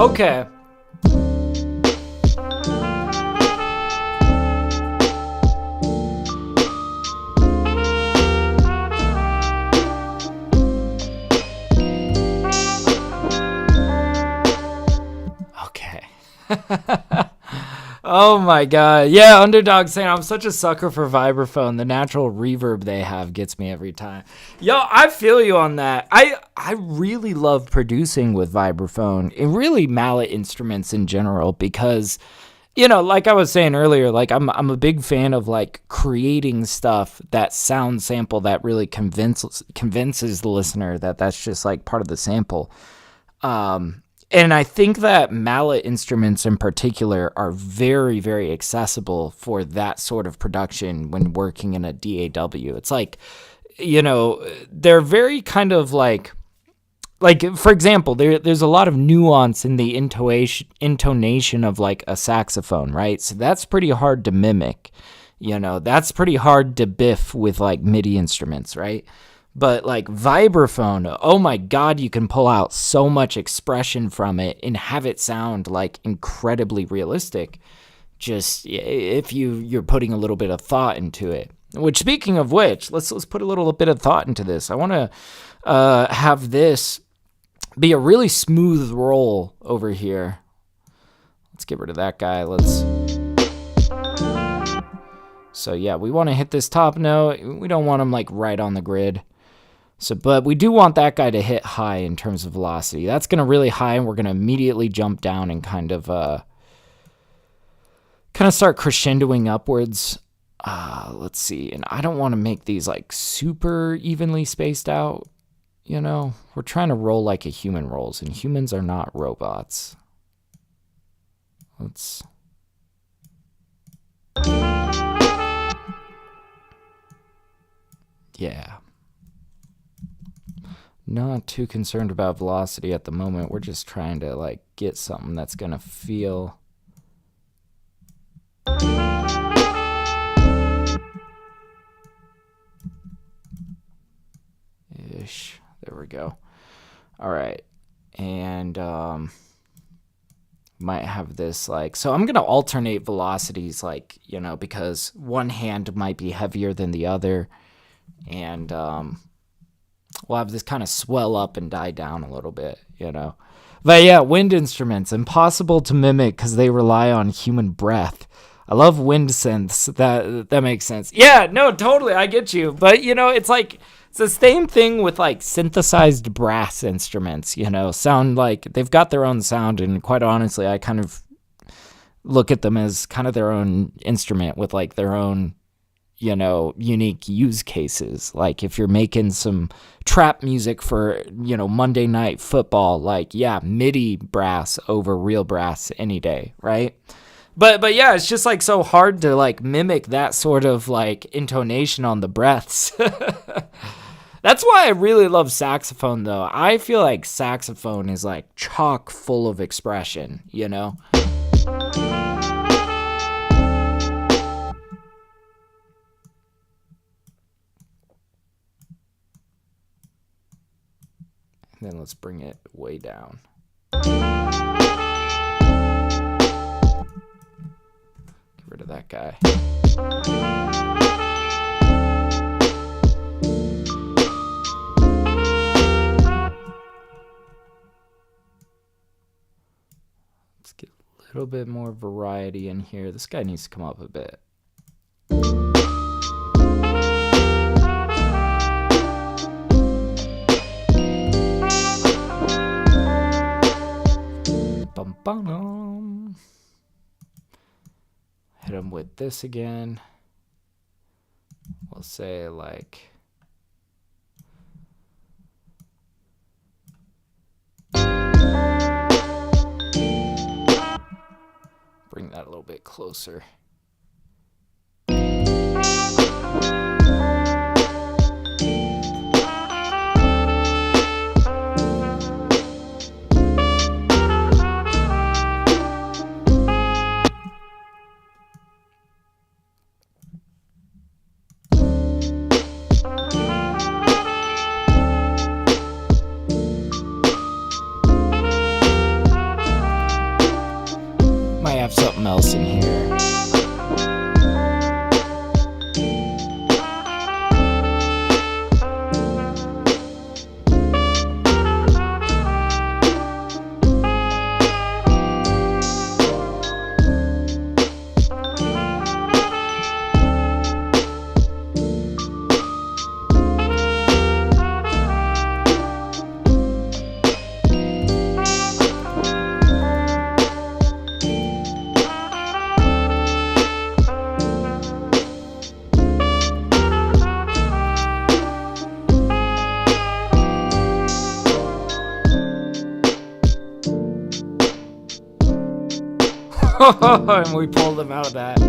Okay. Okay. Oh my god. Yeah, Underdog saying I'm such a sucker for vibraphone. The natural reverb they have gets me every time. Yo, I feel you on that. I really love producing with vibraphone and really mallet instruments in general because like I was saying earlier, like I'm a big fan of like creating stuff, that sound sample that really convinces the listener that that's just like part of the sample. And I think that mallet instruments in particular are very, very accessible for that sort of production when working in a DAW. It's like, they're very kind of like, for example, there's a lot of nuance in the intonation of like a saxophone, right? So that's pretty hard to mimic. That's pretty hard to biff with like MIDI instruments, right? But like vibraphone, oh my God, you can pull out so much expression from it and have it sound like incredibly realistic. Just if you're putting a little bit of thought into it. Which, speaking of which, let's put a little bit of thought into this. I want to have this be a really smooth roll over here. Let's get rid of that guy. So yeah, we want to hit this top note. We don't want him like right on the grid. But we do want that guy to hit high in terms of velocity. That's going to really high, and we're going to immediately jump down and kind of start crescendoing upwards. Let's see. And I don't want to make these like super evenly spaced out. We're trying to roll like a human rolls, and humans are not robots. Yeah. Not too concerned about velocity at the moment. We're just trying to like get something that's gonna feel ish. There we go. All right. And might have this like, so I'm gonna alternate velocities, like, because one hand might be heavier than the other, and we'll have this kind of swell up and die down a little bit, But yeah, wind instruments, impossible to mimic because they rely on human breath. I love wind synths. That makes sense. Yeah, no, totally, I get you. But, it's like, it's the same thing with like synthesized brass instruments, sound like they've got their own sound. And quite honestly, I kind of look at them as kind of their own instrument with like their own, unique use cases. Like if you're making some trap music for, Monday Night Football, like, yeah, MIDI brass over real brass any day, right? But yeah, it's just like so hard to like mimic that sort of like intonation on the breaths. That's why I really love saxophone, though. I feel like saxophone is like chock full of expression, And then let's bring it way down. Get rid of that guy. Let's get a little bit more variety in here. This guy needs to come up a bit. Hit him with this again. We'll say like bring that a little bit closer. Might have something else in here. And we pulled them out of that.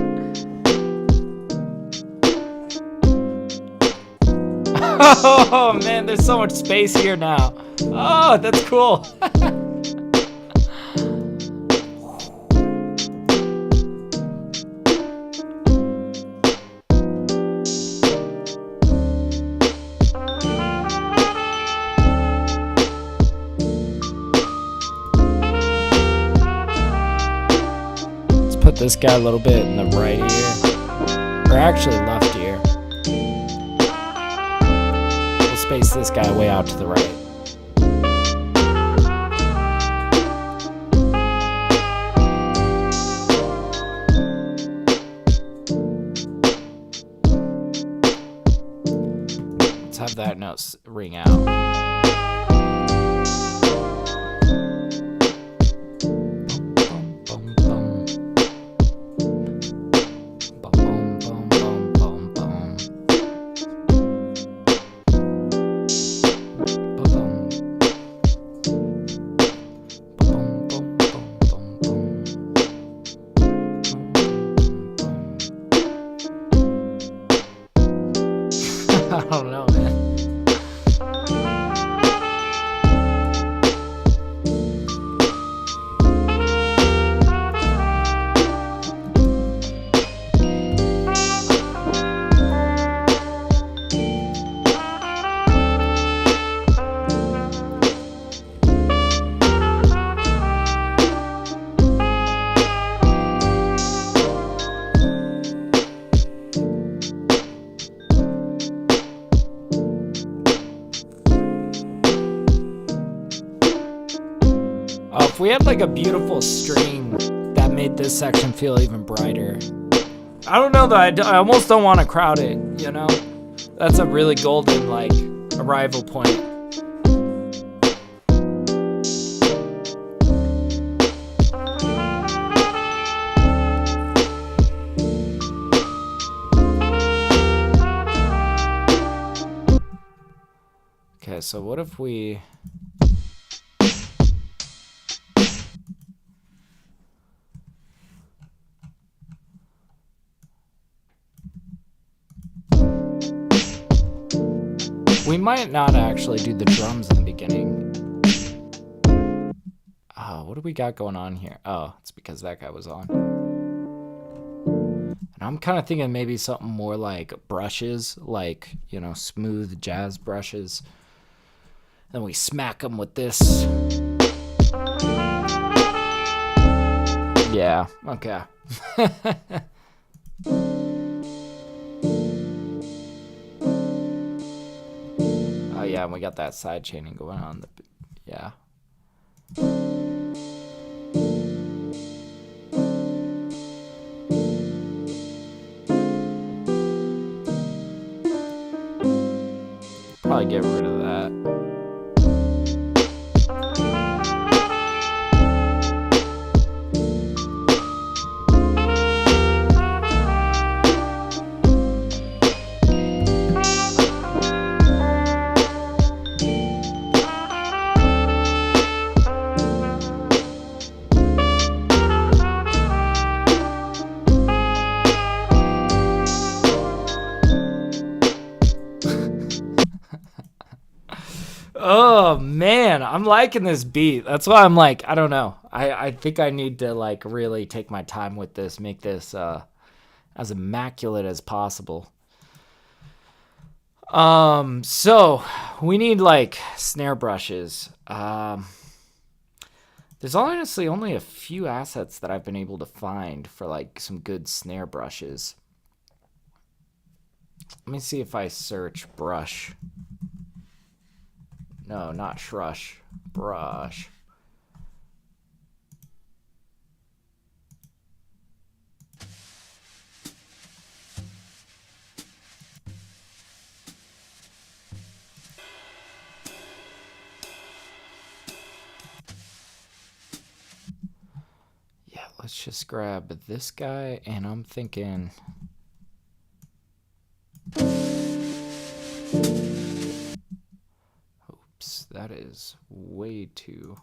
Oh man, there's so much space here now. Oh, that's cool. Let's put this guy a little bit in the right ear, or actually left ear. Space this guy way out to the right. Let's have that note ring out. I don't know, man. If we had like a beautiful string that made this section feel even brighter. I don't know though, I almost don't want to crowd it, you know? That's a really golden like arrival point. Okay, so what if we... We might not actually do the drums in the beginning. Oh, what do we got going on here? Oh, it's because that guy was on. And I'm kind of thinking maybe something more like brushes, like, you know, smooth jazz brushes. Then we smack them with this. Yeah, okay. Oh yeah, and we got that side chaining going on. Yeah. Probably get rid of that. Oh man, I'm liking this beat. That's why I'm like, I don't know. I think I need to like really take my time with this, make this as immaculate as possible. So we need like snare brushes. There's honestly only a few assets that I've been able to find for like some good snare brushes. Let me see if I search brush. No, not shrush. Brush. Yeah, let's just grab this guy, and I'm thinking... That is way too...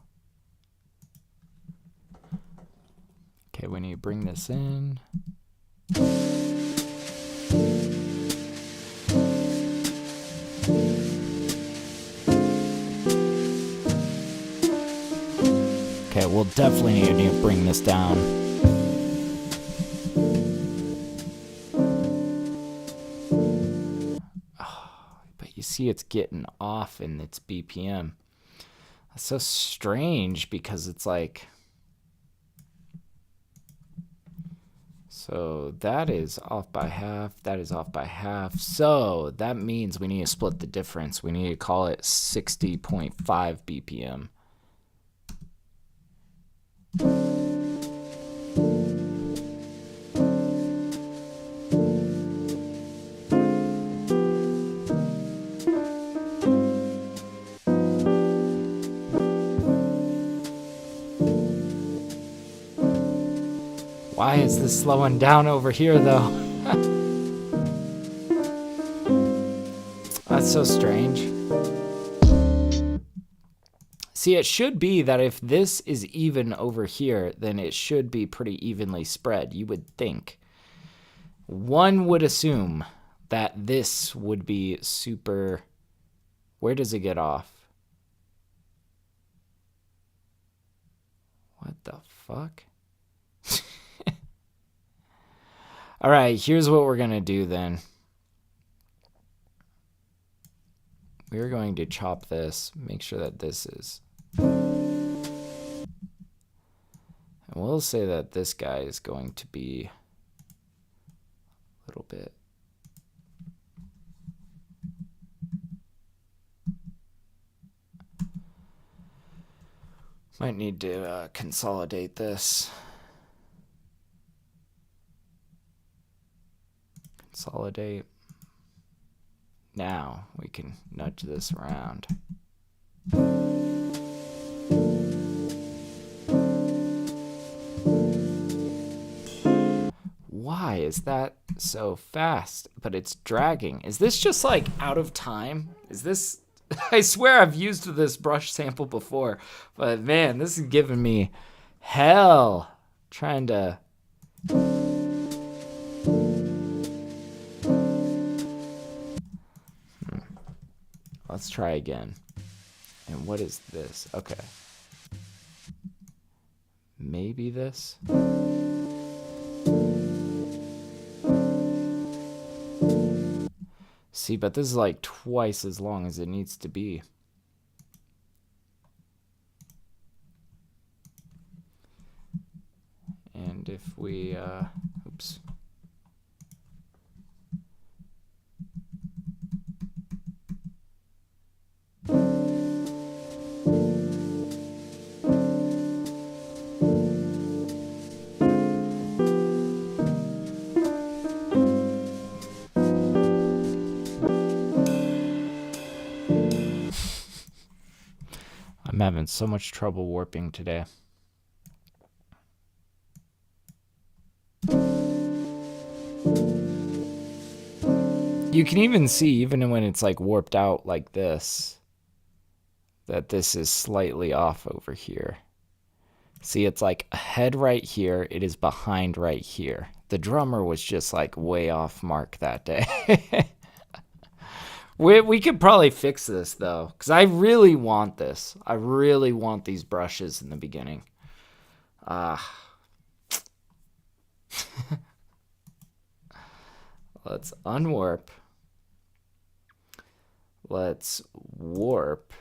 Okay, we need to bring this in. Okay, we'll definitely need to bring this down. Oh, but you see it's getting off in its BPM. That's so strange because it's like... So that is off by half, that is off by half. So that means we need to split the difference. We need to call it 60.5 BPM. Why is this slowing down over here though? That's so strange. See, it should be that if this is even over here, then it should be pretty evenly spread, you would think. One would assume that this would be super... Where does it get off? What the fuck? All right, here's what we're going to do then. We're going to chop this, make sure that this is... And we'll say that this guy is going to be a little bit... Might need to consolidate this. Consolidate. Now we can nudge this around. Why is that so fast? But it's dragging. Is this just like out of time? Is this... I swear I've used this brush sample before, but man, this is giving me hell trying to... Let's try again. And what is this? Okay. Maybe this? See, but this is like twice as long as it needs to be. And if we, oops. I'm having so much trouble warping today. You can even see, even when it's like warped out like this, that this is slightly off over here. See, it's like ahead right here. It is behind right here. The drummer was just like way off mark that day. We could probably fix this though, because I really want this. I really want these brushes in the beginning. Let's unwarp. Let's warp.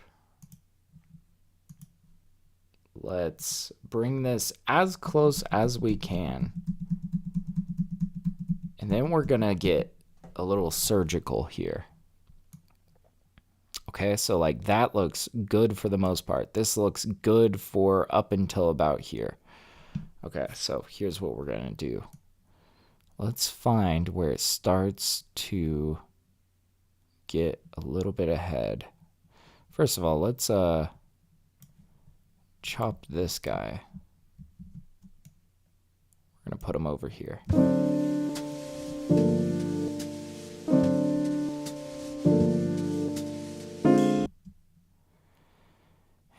Let's bring this as close as we can. And then we're gonna get a little surgical here. Okay, so like that looks good for the most part. This looks good for up until about here. Okay, so here's what we're gonna do. Let's find where it starts to get a little bit ahead. First of all, let's chop this guy. We're gonna put him over here.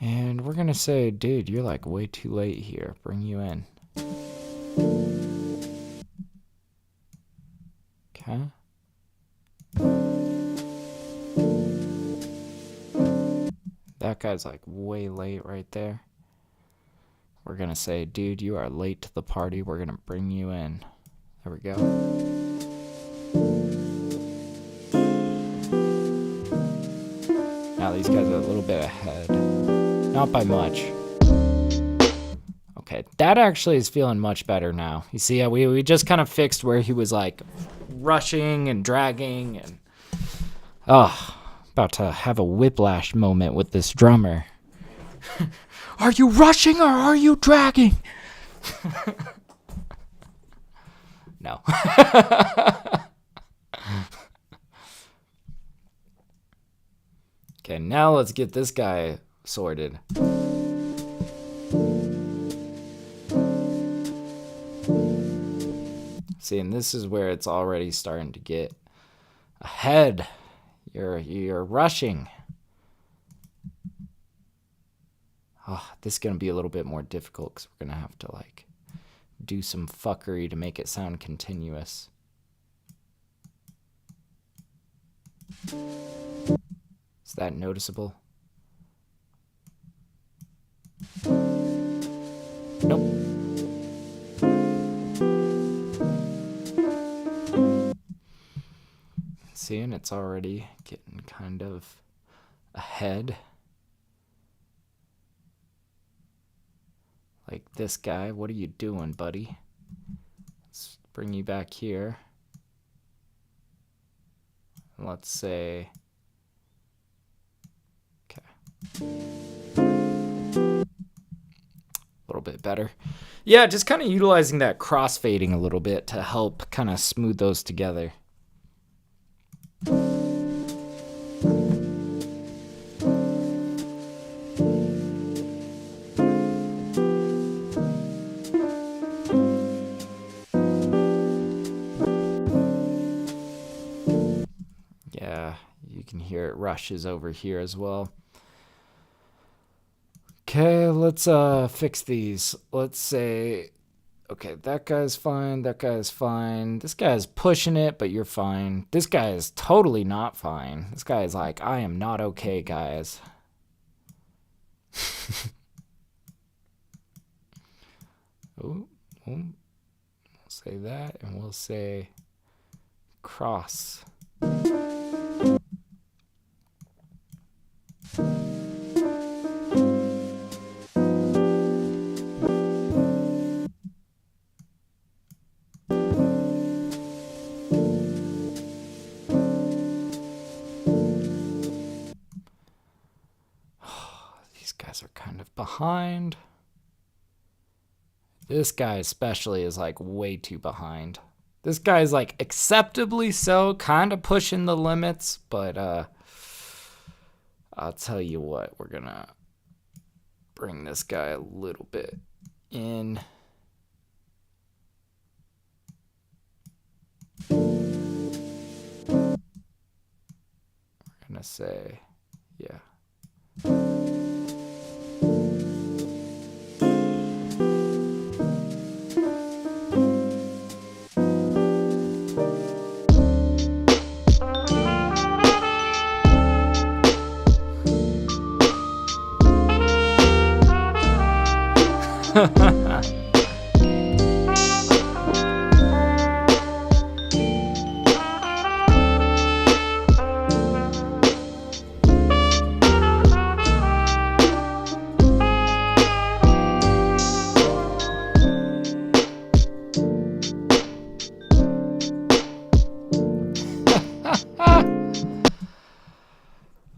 And we're gonna say, dude, you're like way too late here. Bring you in. Okay. That guy's like way late right there. We're gonna say, dude, you are late to the party. We're gonna bring you in. There we go. Now these guys are a little bit ahead. Not by much. Okay, that actually is feeling much better now. You see how we just kind of fixed where he was like rushing and dragging and about to have a whiplash moment with this drummer. Are you rushing or are you dragging? No. Okay, now let's get this guy sorted. See, and this is where it's already starting to get ahead. You're rushing. Oh, this is going to be a little bit more difficult because we're going to have to like do some fuckery to make it sound continuous. Is that noticeable? Nope. See, and it's already getting kind of ahead. Like this guy, what are you doing, buddy? Let's bring you back here. Let's say, okay. A little bit better. Yeah, just kind of utilizing that crossfading a little bit to help kind of smooth those together. Yeah, you can hear it rushes over here as well. Okay, let's fix these. Let's say, okay, that guy's fine, that guy's fine. This guy's pushing it, but you're fine. This guy is totally not fine. This guy is like, I am not okay, guys. We'll say that, and we'll say cross. These guys are kind of behind. This guy especially is like way too behind. This guy's like acceptably so, kind of pushing the limits, but I'll tell you what, we're gonna bring this guy a little bit in. We're gonna say, yeah.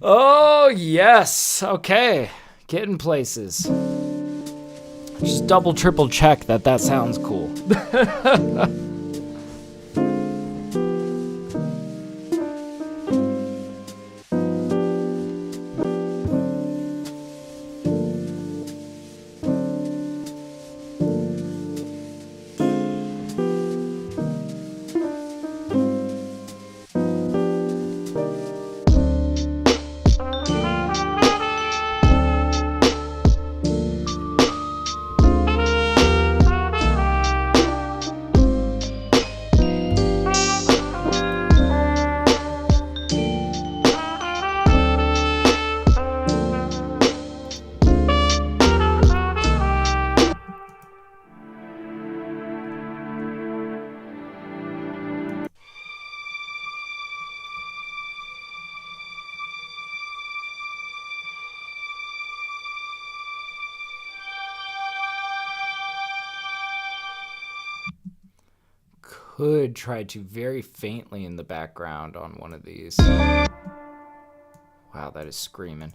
Oh, yes. Okay. Getting places. Just double, triple check that sounds cool. could try to very faintly in the background on one of these. Wow, that is screaming.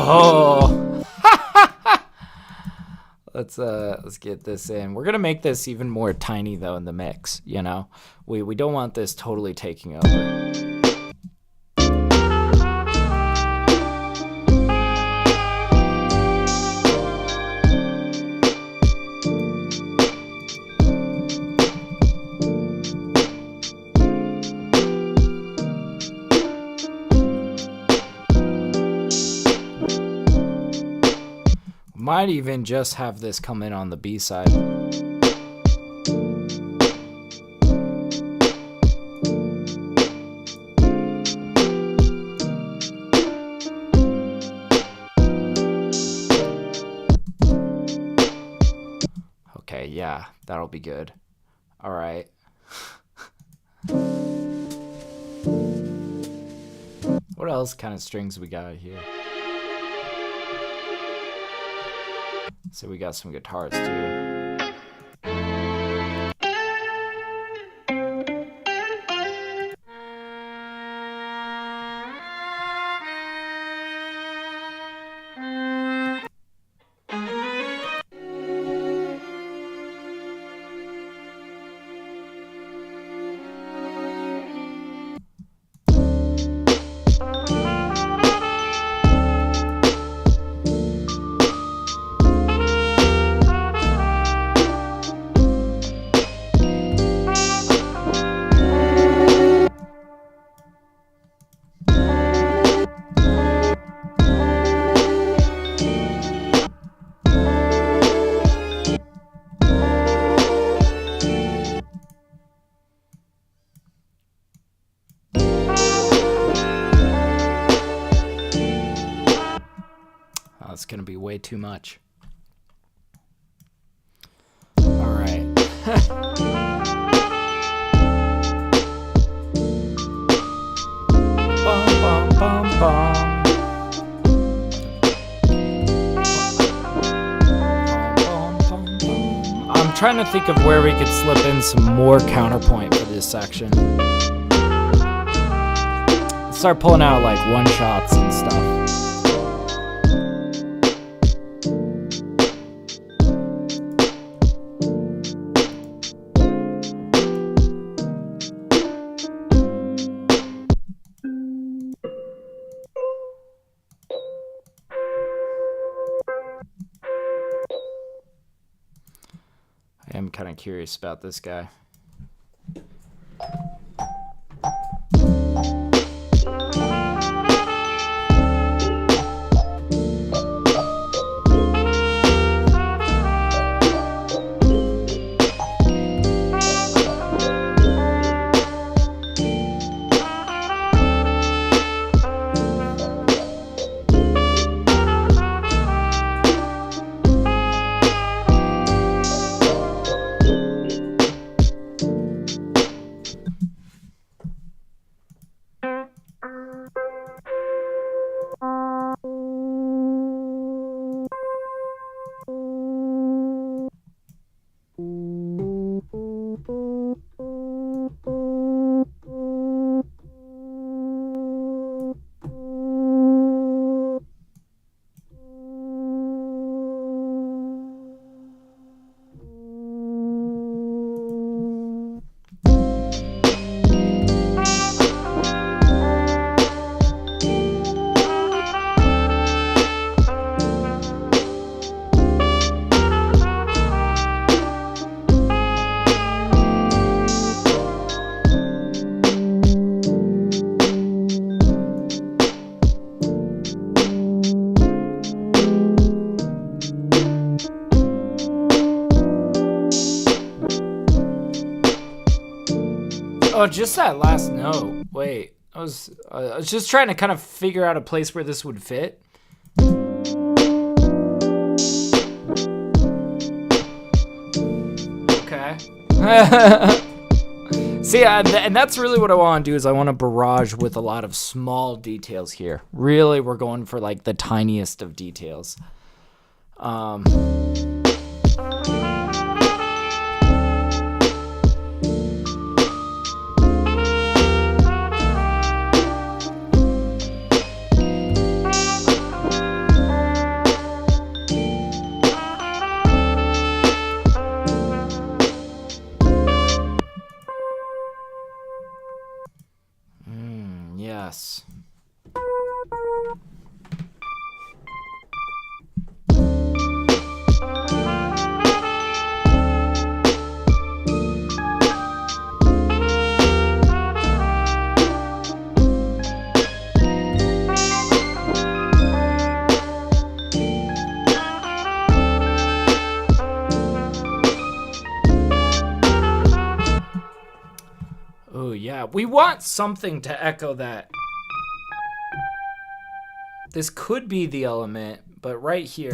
Oh, let's get this in. We're gonna make this even more tiny though in the mix. You know, we don't want this totally taking over. Might even just have this come in on the B side. Okay, yeah, that'll be good. All right. What else kind of strings we got here? So we got some guitars too. It's gonna be way too much. All right. Bum, bum, bum, bum. I'm trying to think of where we could slip in some more counterpoint for this section. Start pulling out like one shots and stuff. I'm kind of curious about this guy. Oh, just that last note. Wait. I was just trying to kind of figure out a place where this would fit. Okay. See, and that's really what I want to do is I want to barrage with a lot of small details here. Really, we're going for like the tiniest of details. Yes. Oh, yeah. We want something to echo that. This could be the element, but right here.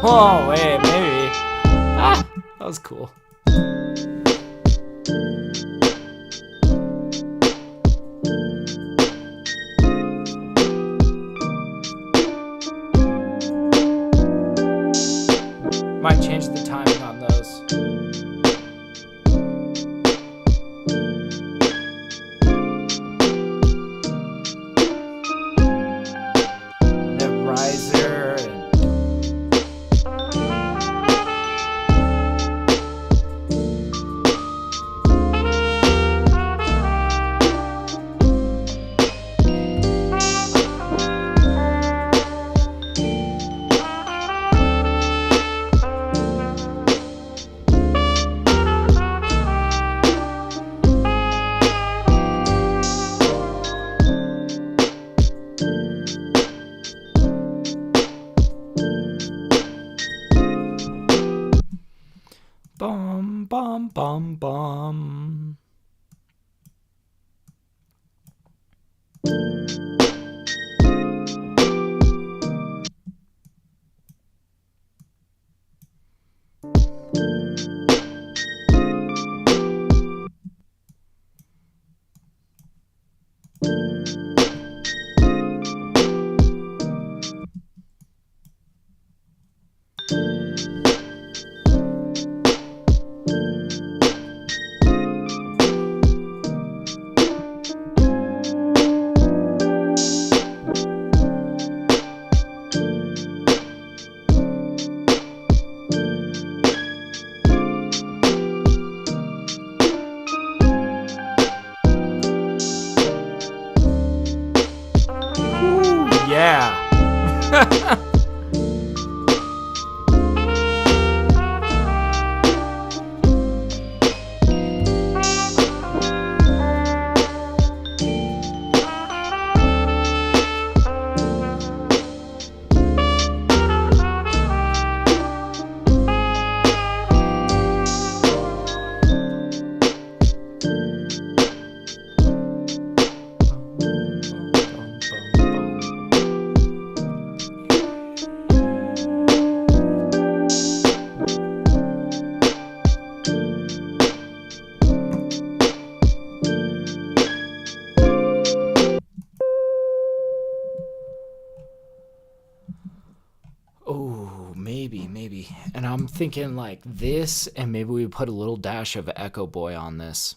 Oh, wait, maybe. Ah, that was cool. Might change the timing on those. The riser and bum bum bum bum. Yeah. Oh, maybe. And I'm thinking like this, and maybe we put a little dash of Echo Boy on this.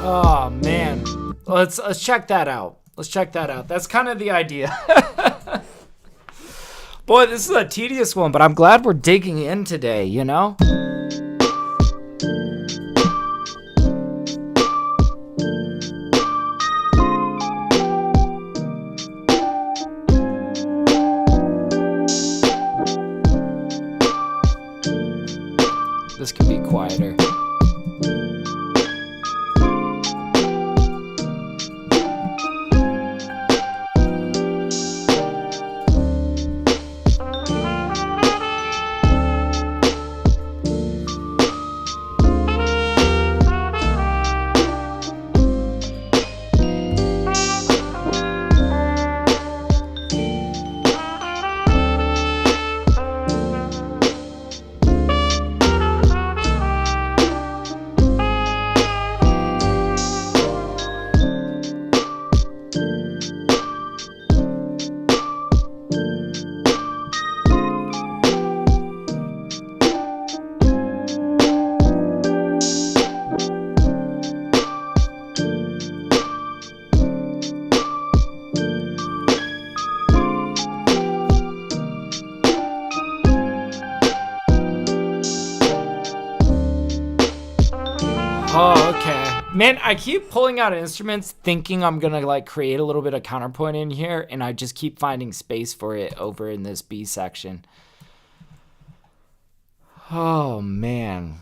Oh man, let's check that out. Let's check that out. That's kind of the idea. Boy, this is a tedious one, but I'm glad we're digging in today, you know? This can be quieter. Oh, okay. Man, I keep pulling out instruments thinking I'm gonna like create a little bit of counterpoint in here, and I just keep finding space for it over in this B section. Oh, man.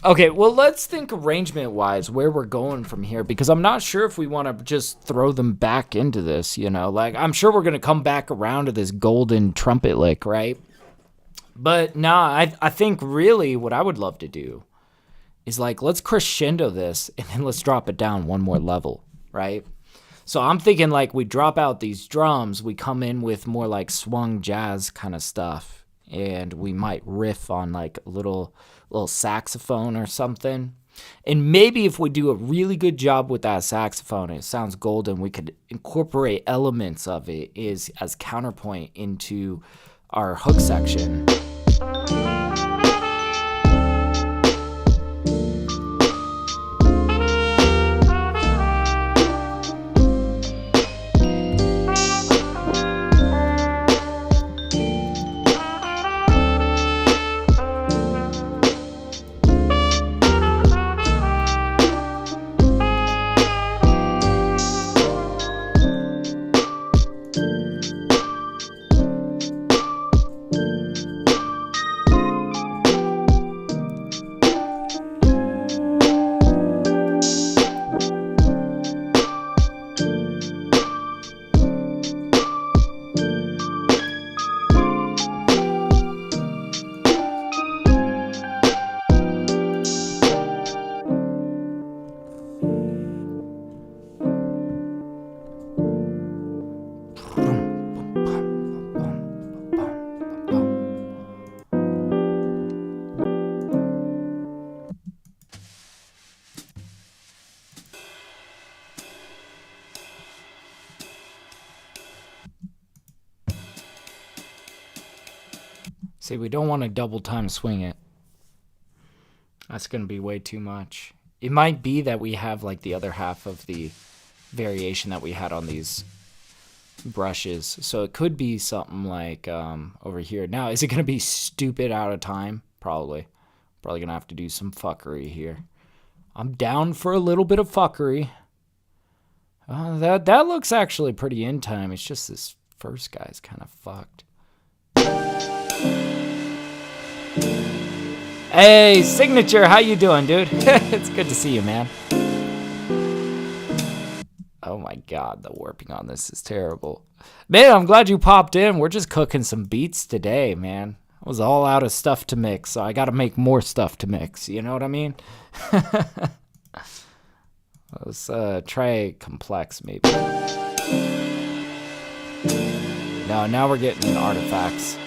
Okay, well, let's think arrangement-wise where we're going from here, because I'm not sure if we want to just throw them back into this, you know? Like, I'm sure we're going to come back around to this golden trumpet lick, right? But, nah, I think really what I would love to do is, like, let's crescendo this, and then let's drop it down one more level, right? So I'm thinking, like, we drop out these drums, we come in with more, like, swung jazz kind of stuff, and we might riff on, like, a little saxophone or something. And maybe if we do a really good job with that saxophone, it sounds golden, we could incorporate elements of it as counterpoint into our hook section. See, we don't want to double time swing it. That's going to be way too much. It might be that we have like the other half of the variation that we had on these brushes. So it could be something like over here. Now, is it going to be stupid out of time? Probably. Probably going to have to do some fuckery here. I'm down for a little bit of fuckery. That looks actually pretty in time. It's just this first guy's kind of fucked. Hey, Signature, how you doing, dude? It's good to see you, man. Oh my god, the warping on this is terrible. Man, I'm glad you popped in. We're just cooking some beats today, man. I was all out of stuff to mix, so I gotta make more stuff to mix. You know what I mean? Let's try complex, maybe. No, now we're getting artifacts.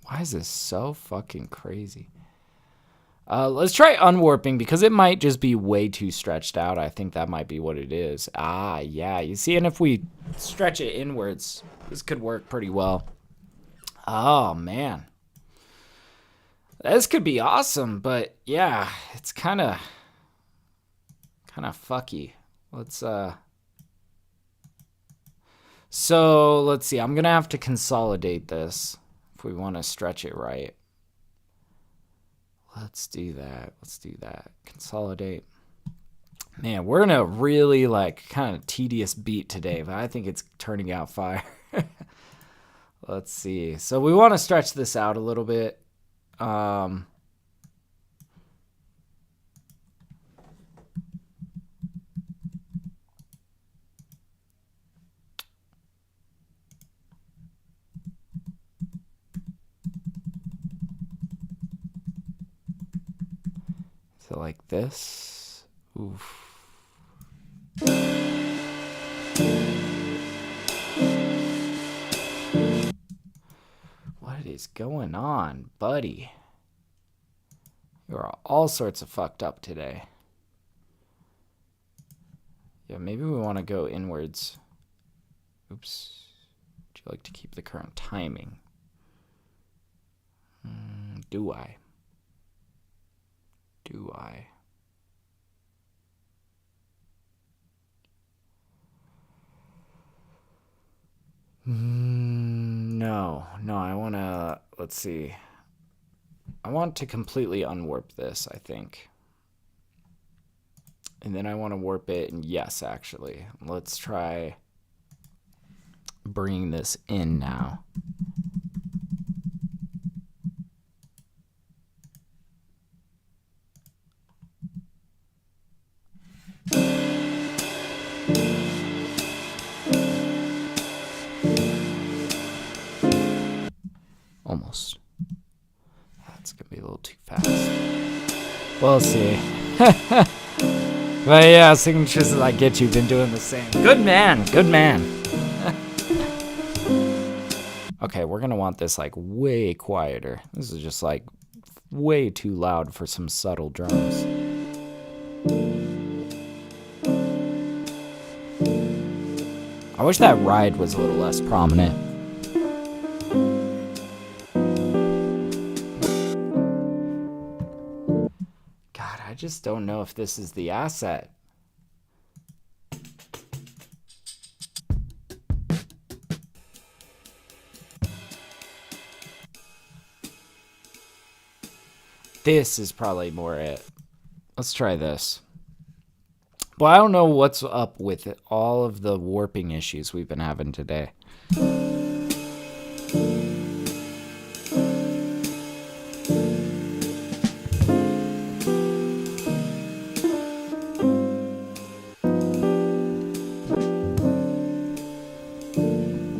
Why is this so fucking crazy? Let's try unwarping because it might just be way too stretched out. I think that might be what it is. Ah, yeah. You see, and if we stretch it inwards, this could work pretty well. Oh, man. This could be awesome, but yeah, it's kind of fucky. Let's so let's see. I'm gonna have to consolidate this if we want to stretch it right. Let's do that. Consolidate. Man, we're in a really like kind of tedious beat today, but I think it's turning out fire. Let's see. So we want to stretch this out a little bit. So like this. Oof. What is going on, buddy? You are all sorts of fucked up today. Yeah, maybe we want to go inwards. Oops. Would you like to keep the current timing? Do I? No, I want to, let's see. I want to completely unwarp this, I think. And then I want to warp it, and yes, actually. Let's try bringing this in now. Almost. That's going to be a little too fast. We'll see. But yeah, signatures that I get, you've been doing the same. Good man. Okay, we're going to want this like way quieter. This is just like way too loud for some subtle drums. I wish that ride was a little less prominent. God, I just don't know if this is the asset. This is probably more it. Let's try this. Well, I don't know what's up with it, all of the warping issues we've been having today.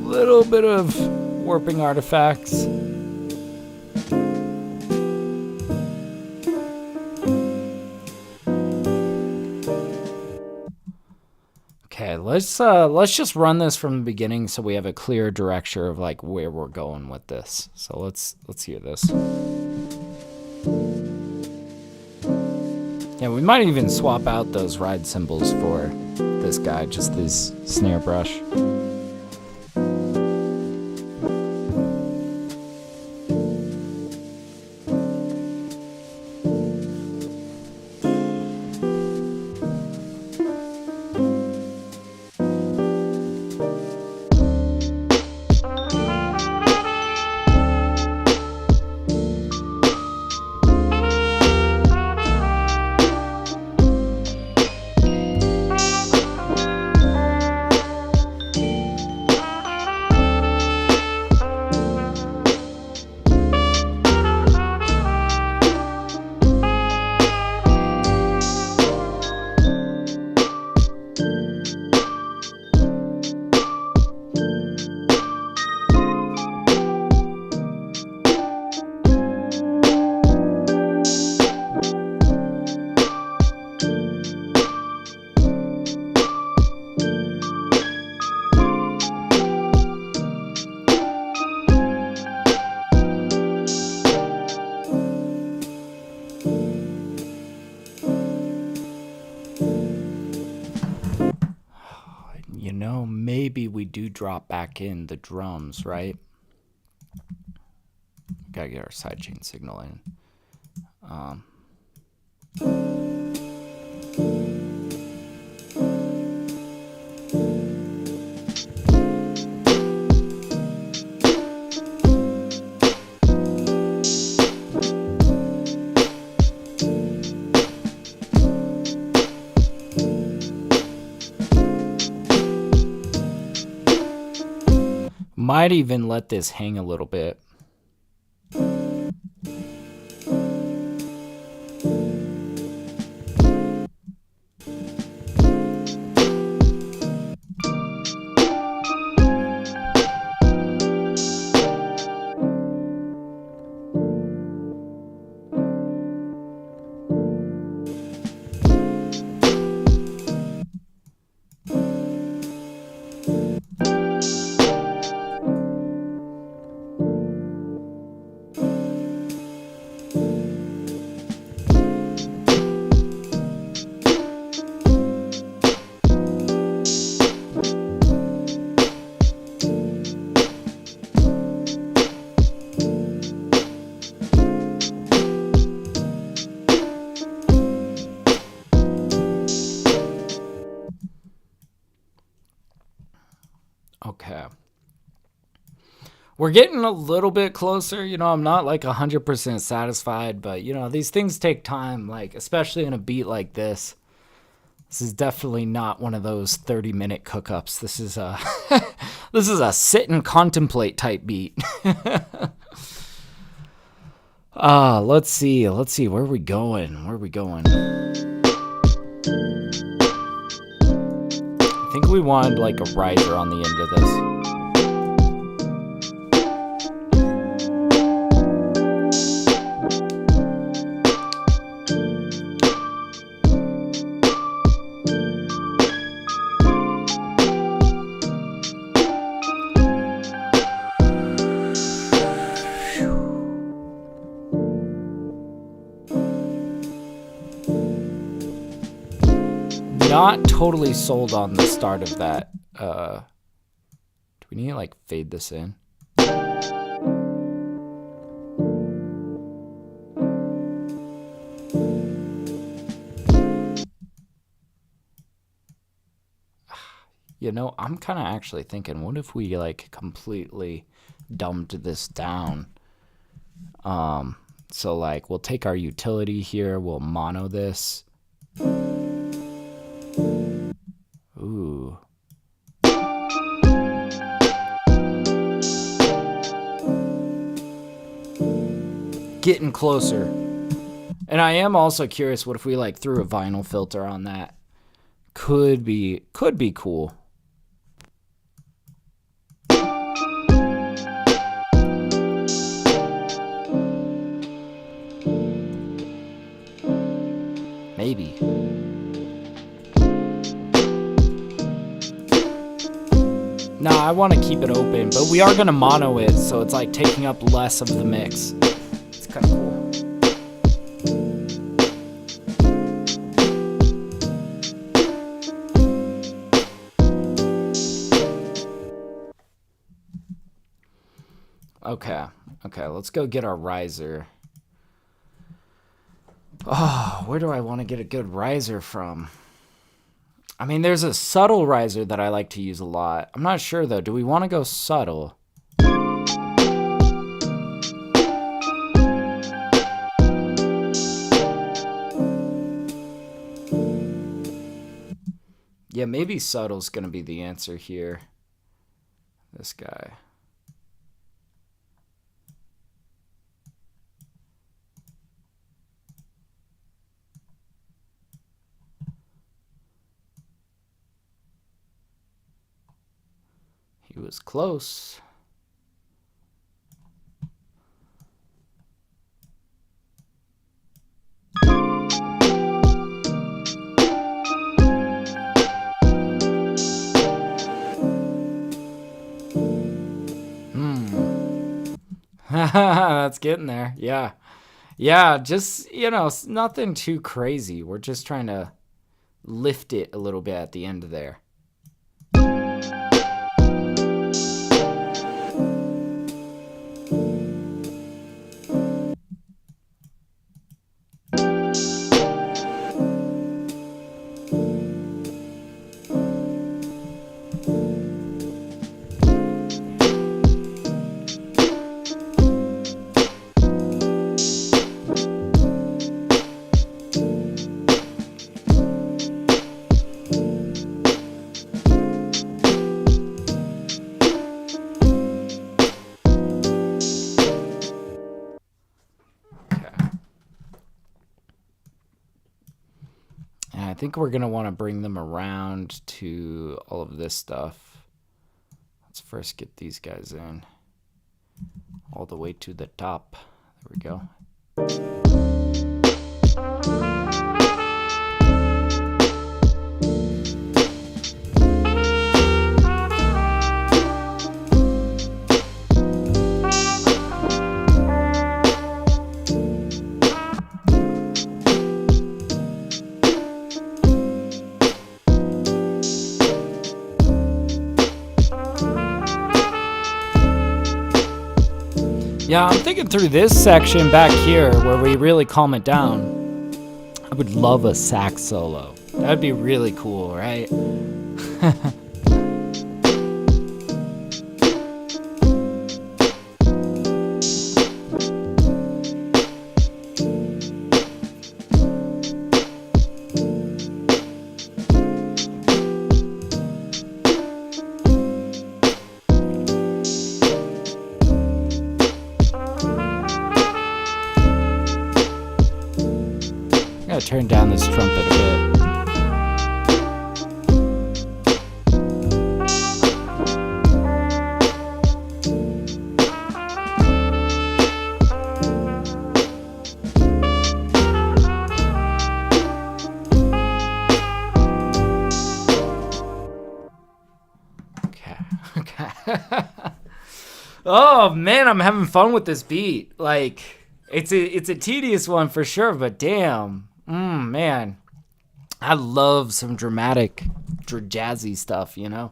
Little bit of warping artifacts. Okay, let's just run this from the beginning so we have a clear direction of like where we're going with this. So let's hear this. Yeah, we might even swap out those ride cymbals for this guy, just this snare brush. You know, maybe we do drop back in the drums, right? Gotta get our sidechain signal in. Might even let this hang a little bit. Okay. We're getting a little bit closer. You know, I'm not like 100% satisfied, but you know, these things take time, like especially in a beat like this. This is definitely not one of those 30-minute cookups. This is a this is a sit and contemplate type beat. Let's see. Where are we going? I think we wanted like a riser on the end of this. Not totally sold on the start of that. Do we need to like fade this in? You know, I'm kind of actually thinking, what if we like completely dumbed this down? So like we'll take our utility here, we'll mono this. Ooh. Getting closer. And I am also curious, what if we like threw a vinyl filter on that? Could be cool. Maybe. No, I want to keep it open, but we are going to mono it, so it's like taking up less of the mix. It's kind of cool. Okay, let's go get our riser. Oh, where do I want to get a good riser from? I mean, there's a subtle riser that I like to use a lot. I'm not sure, though. Do we want to go subtle? Yeah, maybe subtle's going to be the answer here. This guy. He was close. That's getting there. Yeah. Yeah, just, you know, nothing too crazy. We're just trying to lift it a little bit at the end there. I think we're going to want to bring them around to all of this stuff. Let's first get these guys in. All the way to the top. There we go. Yeah, I'm thinking through this section back here where we really calm it down. I would love a sax solo. That'd be really cool, right? Turn down this trumpet a bit. Okay. Oh man, I'm having fun with this beat. Like, it's a tedious one for sure, but damn. Man, I love some dramatic, jazzy stuff, you know?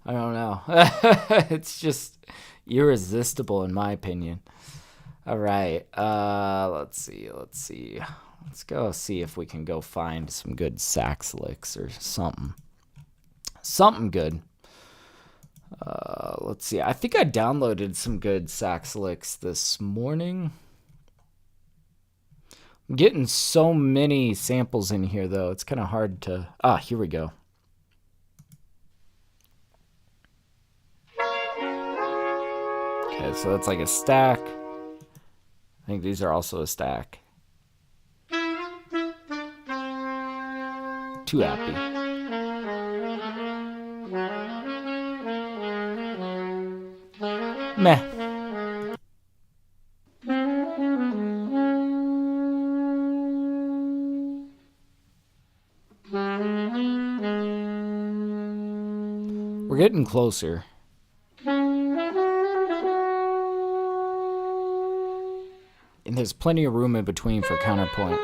I don't know. It's just irresistible in my opinion. All right, let's see. Let's go see if we can go find some good sax licks or something. Something good. Let's see. I think I downloaded some good sax licks this morning. I'm getting so many samples in here, though. It's kind of hard to... Ah, here we go. Okay, so that's like a stack. I think these are also a stack. Too happy. Meh. We're getting closer. And there's plenty of room in between for counterpoint.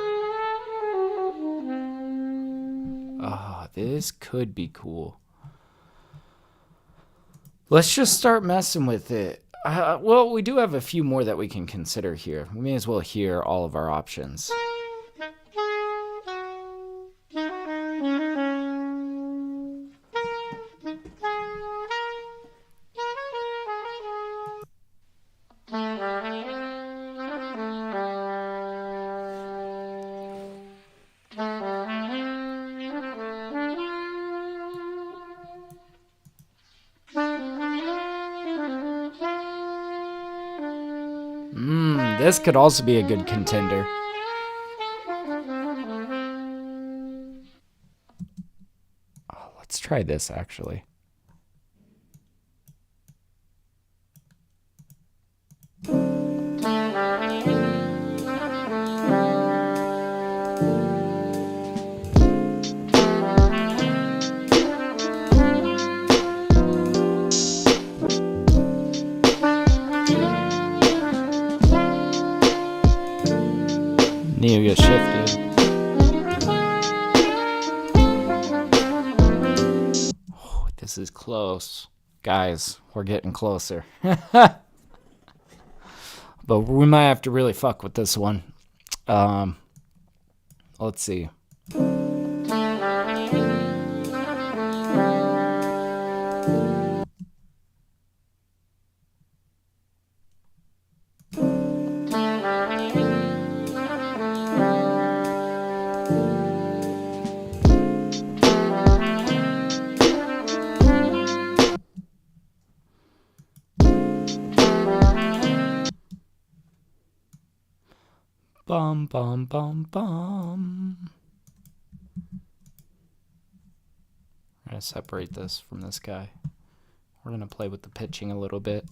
Oh, this could be cool. Let's just start messing with it. Well, we do have a few more that we can consider here. We may as well hear all of our options. This could also be a good contender. Oh, let's try this, actually. Need to get shifted. Oh, this is close. Guys, we're getting closer. But we might have to really fuck with this one. Let's see. Bum, bum, bum, bum. We're going to separate this from this guy. We're going to play with the pitching a little bit.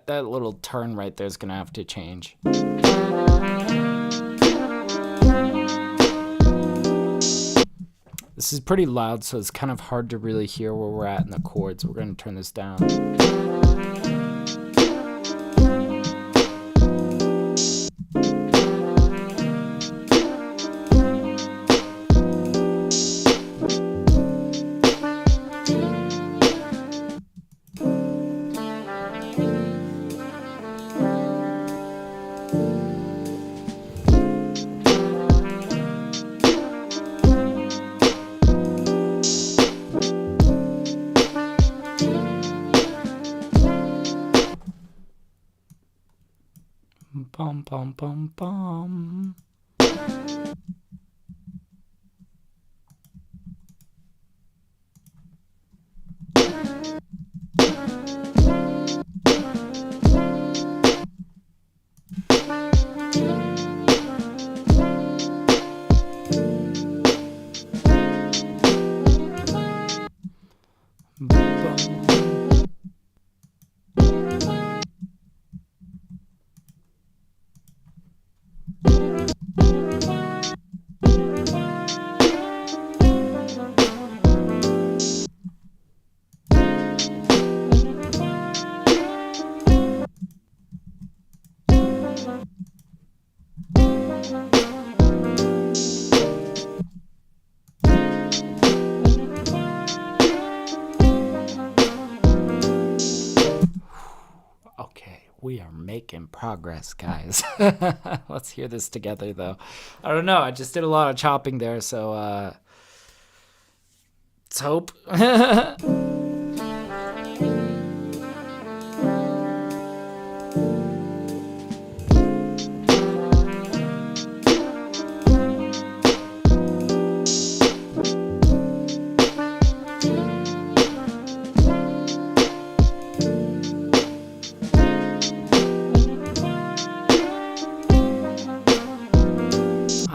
That little turn right there is going to have to change. This is pretty loud, so it's kind of hard to really hear where we're at in the chords. We're going to turn this down. Bum, bum, bum, bum. We are making progress, guys. Let's hear this together, though. I don't know. I just did a lot of chopping there, so let's hope.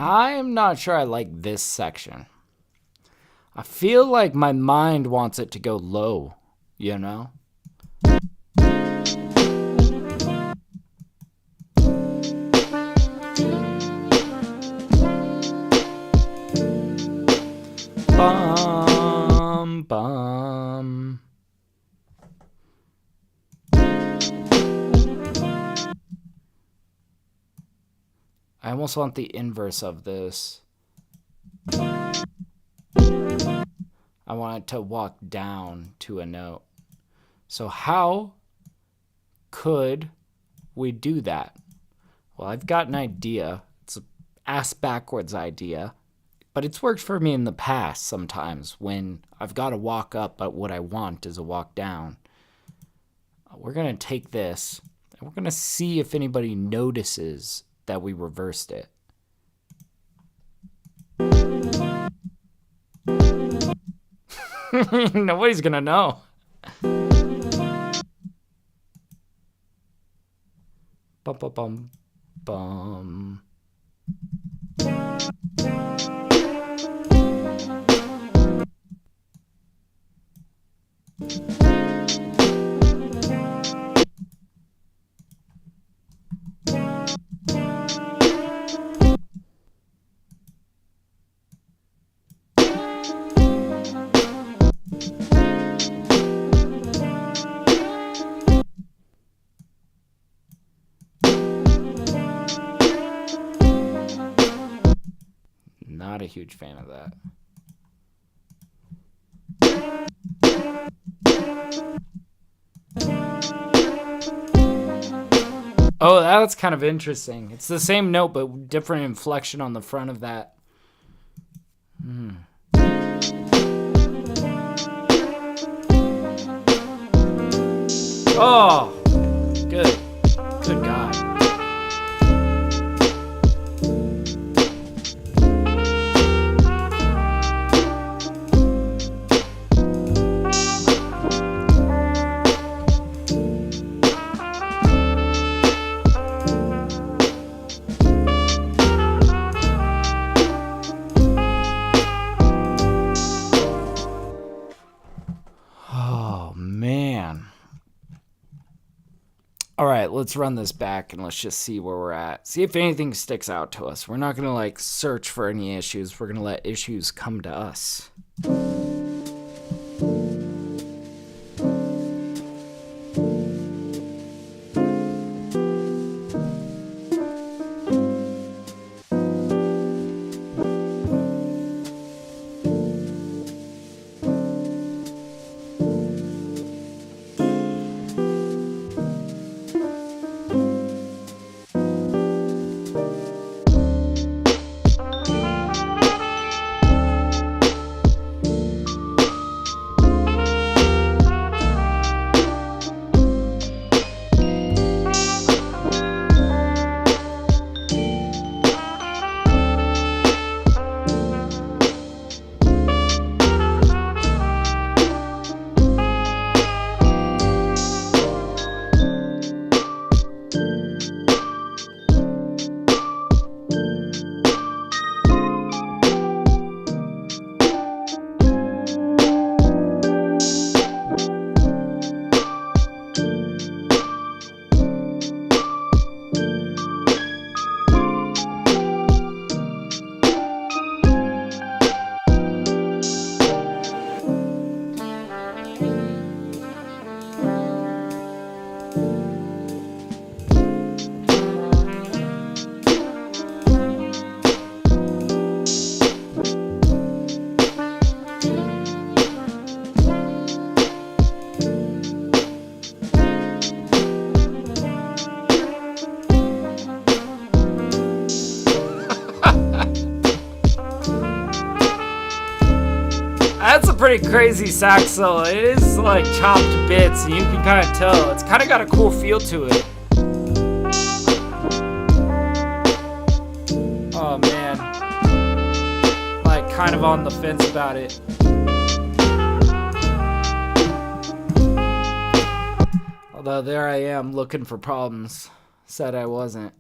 I'm not sure I like this section. I feel like my mind wants it to go low, you know? Bum, bum. I almost want the inverse of this. I want it to walk down to a note. So how could we do that? Well, I've got an idea. It's an ass backwards idea, but it's worked for me in the past sometimes when I've got to walk up, but what I want is a walk down. We're going to take this and we're going to see if anybody notices that we reversed it. Nobody's gonna know. Bum, bum, bum, bum. Not a huge fan of that. Oh, that's kind of interesting. It's the same note, but different inflection on the front of that. Oh, good. Good God. Oh, man. All right, let's run this back and let's just see where we're at. See if anything sticks out to us. We're not going to like search for any issues. We're going to let issues come to us. That's a pretty crazy sax solo. It is like chopped to bits, and you can kind of tell. It's kind of got a cool feel to it. Oh man, like kind of on the fence about it. Although there I am looking for problems. Said I wasn't.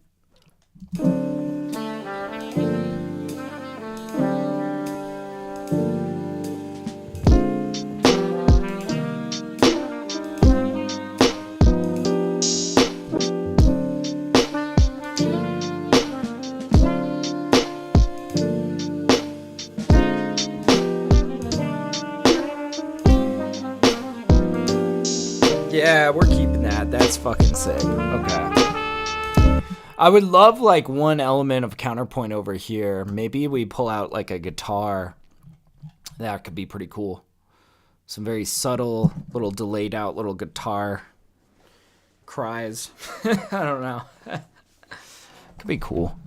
Yeah, we're keeping that. That's fucking sick. Okay. I would love like one element of counterpoint over here. Maybe we pull out like a guitar. That could be pretty cool. Some very subtle, little delayed out little guitar cries. I don't know. Could be cool.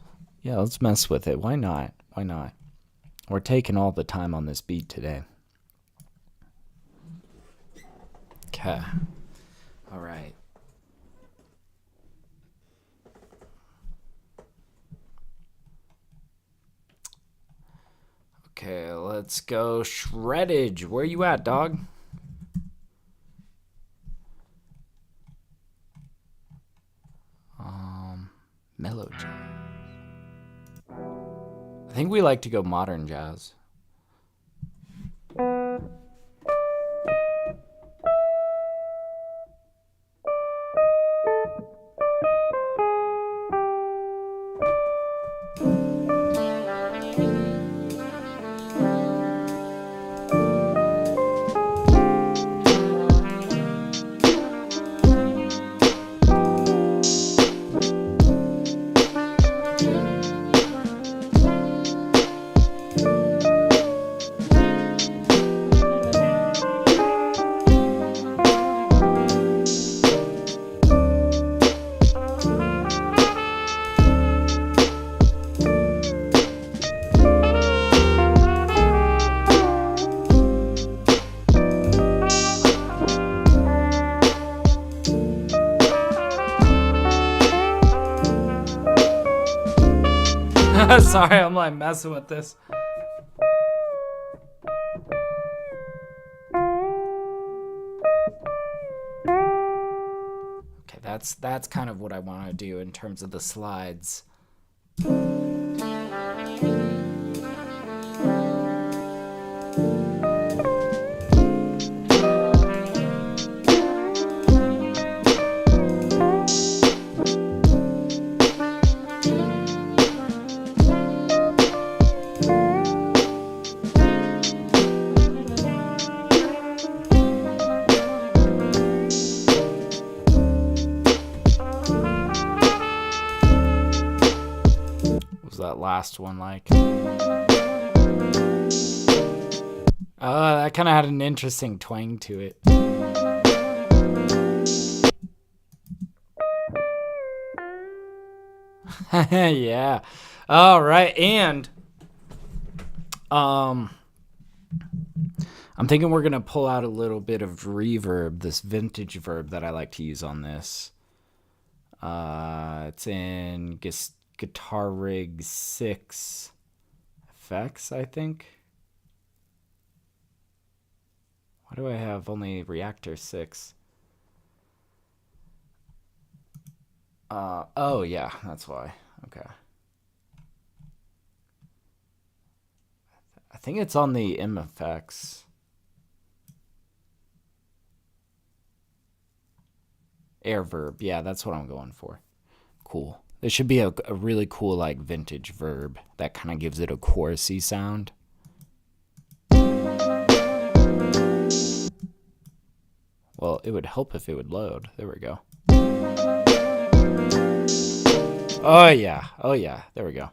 Yeah, let's mess with it. Why not? Why not? We're taking all the time on this beat today. Okay. All right. Okay, let's go shreddage. Where you at, dog? Mellow jazz. I think we like to go modern jazz. Sorry, I'm like messing with this. Okay, that's kind of what I want to do in terms of the slides. That last one like? Oh, that kind of had an interesting twang to it. Yeah. All right, and I'm thinking we're gonna pull out a little bit of reverb, this vintage verb that I like to use on this. It's in Guitar Rig 6 effects, I think. Why do I have only Reactor 6? Oh yeah, that's why. Okay. I think it's on the M effects. Air verb. Yeah, that's what I'm going for. Cool. There should be a really cool like vintage verb that kind of gives it a chorusy sound. Well, it would help if it would load. There we go. Oh yeah. Oh yeah. There we go.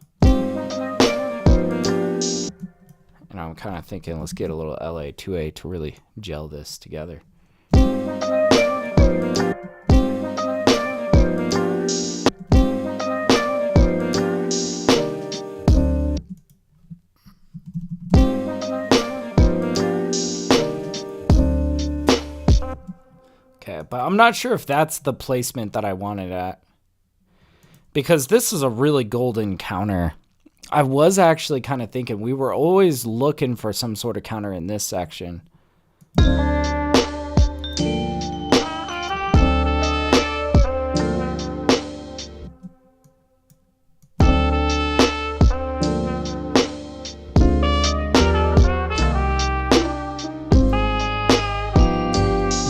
And I'm kind of thinking let's get a little LA2A to really gel this together. But I'm not sure if that's the placement that I wanted at, because this is a really golden counter. I was actually kind of thinking we were always looking for some sort of counter in this section.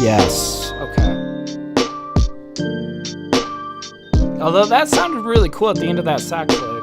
Yes. Although that sounded really cool at the end of that sax lick.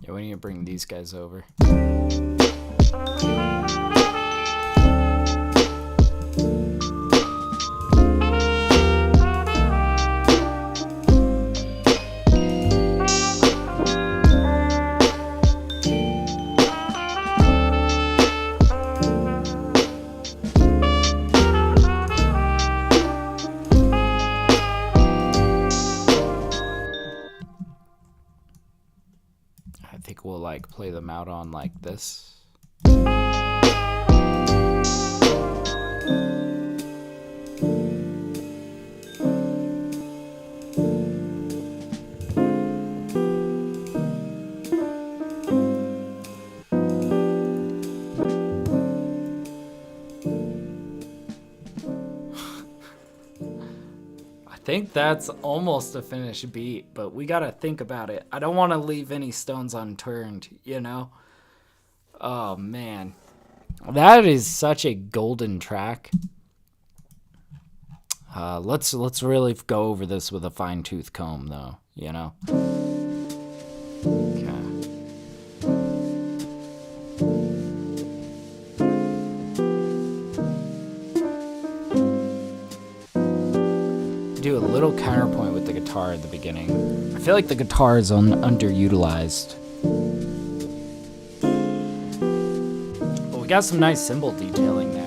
Yeah, we need to bring these guys over. I think we'll like play them out on like this. think that's almost a finished beat, but we gotta think about it. I don't want to leave any stones unturned, you know? Oh, man. That is such a golden track. Let's really go over this with a fine-tooth comb, though, you know? Okay. Do a little counterpoint with the guitar at the beginning. I feel like the guitar is underutilized. But we got some nice cymbal detailing there.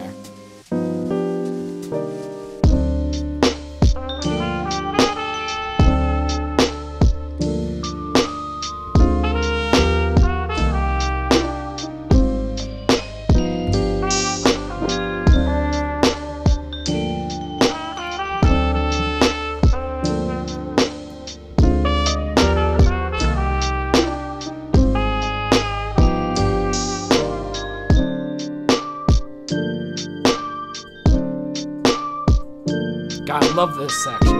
God, I love this section.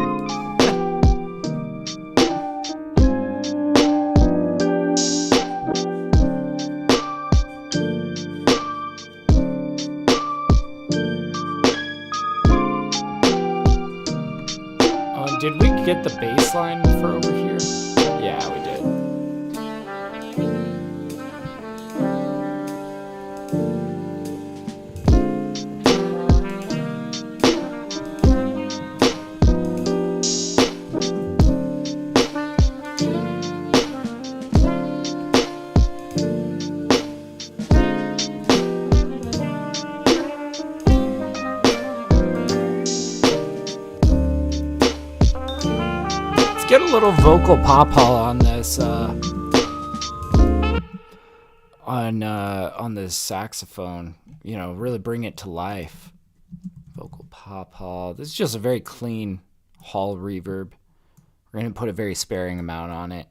Did we get the bass line for over here? Yeah, we did. Get a little vocal pop-haul on this on this saxophone, you know, really bring it to life. Vocal pop-haul. This is just a very clean hall reverb. We're going to put a very sparing amount on it.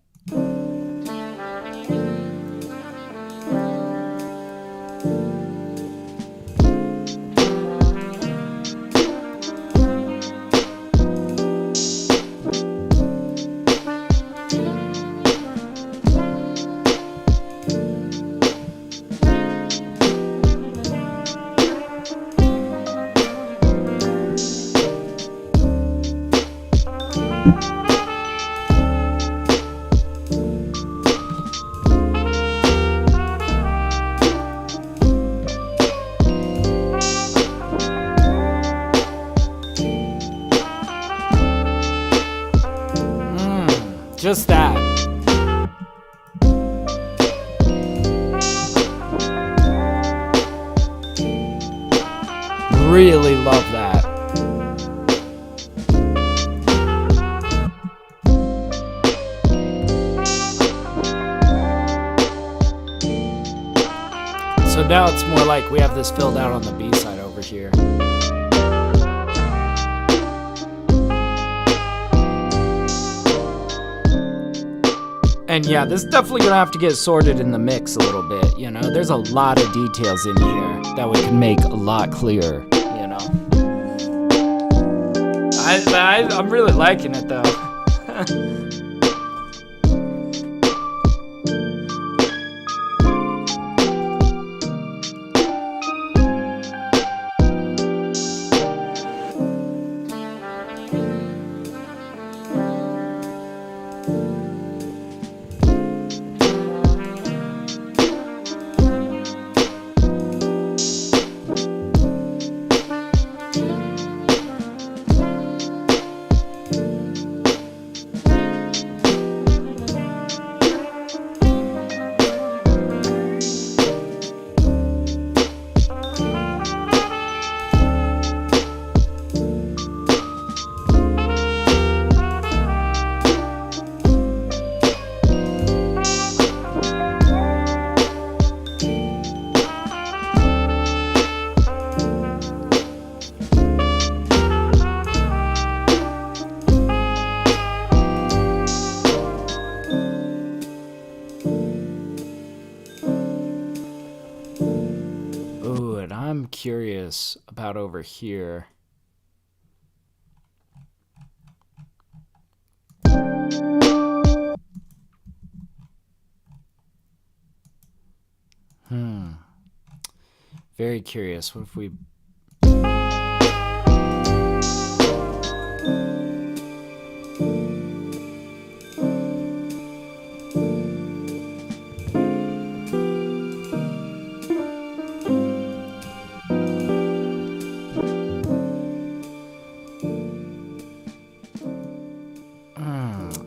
Just that. Really love that. So now it's more like we have this filled out on the B side over here. And yeah, this is definitely gonna have to get sorted in the mix a little bit, you know? There's a lot of details in here that we can make a lot clearer, you know? I'm really liking it though. I'm curious about over here. Very curious. What if we...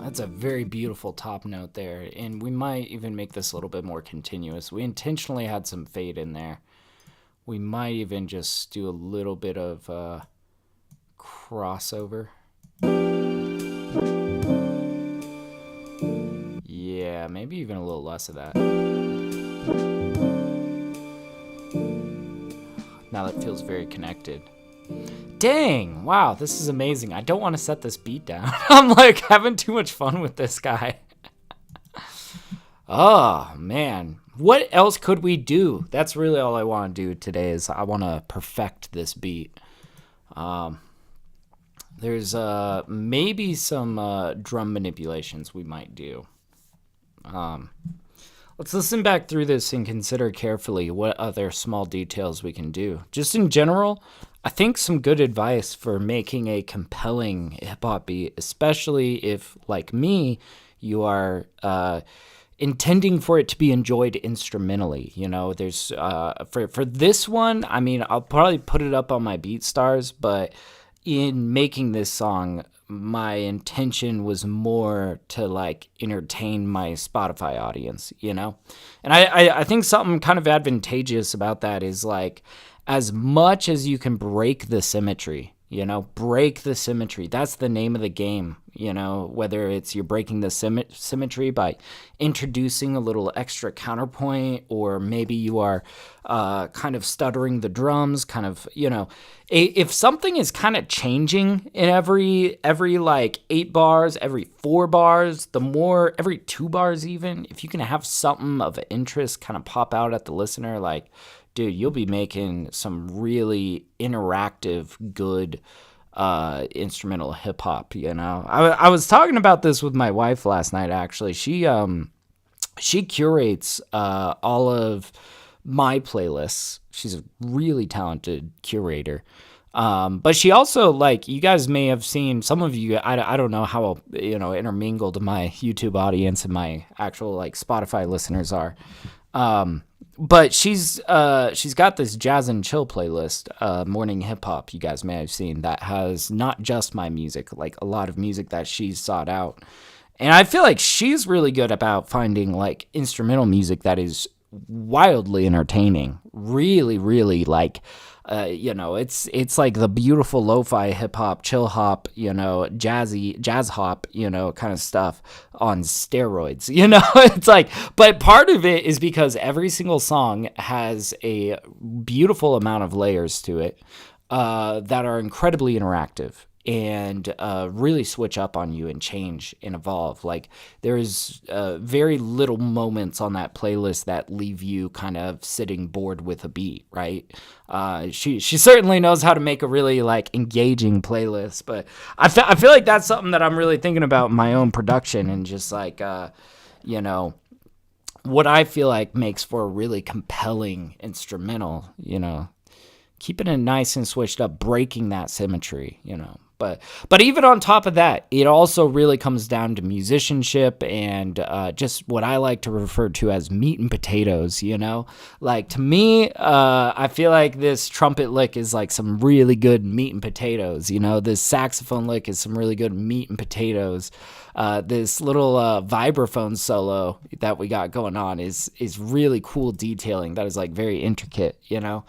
That's a very beautiful top note there, and we might even make this a little bit more continuous. We intentionally had some fade in there. We might even just do a little bit of crossover. Yeah, maybe even a little less of that. Now that feels very connected. Dang, wow, this is amazing. I don't want to set this beat down. I'm like having too much fun with this guy. Oh, man. What else could we do? That's really all I want to do today is I want to perfect this beat. There's maybe some drum manipulations we might do. Let's listen back through this and consider carefully what other small details we can do. Just in general, I think some good advice for making a compelling hip-hop beat, especially if, like me, you are intending for it to be enjoyed instrumentally. You know, there's for this one, I mean, I'll probably put it up on my BeatStars, but in making this song, my intention was more to like entertain my Spotify audience, you know? And I think something kind of advantageous about that is like, as much as you can break the symmetry, you know, break the symmetry. That's the name of the game, you know, whether it's you're breaking the symmetry by introducing a little extra counterpoint, or maybe you are kind of stuttering the drums, kind of, you know, if something is kind of changing in every like 8 bars, every 4 bars, the more, every 2 bars even, if you can have something of interest kind of pop out at the listener, like, dude, you'll be making some really interactive, good instrumental hip hop. You know, I was talking about this with my wife last night. Actually, she curates all of my playlists. She's a really talented curator. But she also, like, you guys may have seen, some of you, I don't know how, you know, intermingled my YouTube audience and my actual like Spotify listeners are. But she's got this jazz and chill playlist, morning hip hop, you guys may have seen, that has not just my music, like a lot of music that she's sought out. And I feel like she's really good about finding like instrumental music that is wildly entertaining, really, really like, you know, it's like the beautiful lo-fi hip hop, chill hop, you know, jazz hop, you know, kind of stuff on steroids, you know. It's like, but part of it is because every single song has a beautiful amount of layers to it that are incredibly interactive and really switch up on you and change and evolve. Like, there's very little moments on that playlist that leave you kind of sitting bored with a beat, right? She certainly knows how to make a really like engaging playlist, but I feel like that's something that I'm really thinking about in my own production, and just like, you know, what I feel like makes for a really compelling instrumental, you know, keeping it nice and switched up, breaking that symmetry, you know. But even on top of that, it also really comes down to musicianship and just what I like to refer to as meat and potatoes, you know? Like, to me, I feel like this trumpet lick is like some really good meat and potatoes, you know? This saxophone lick is some really good meat and potatoes. This little vibraphone solo that we got going on is really cool detailing that is like very intricate, you know?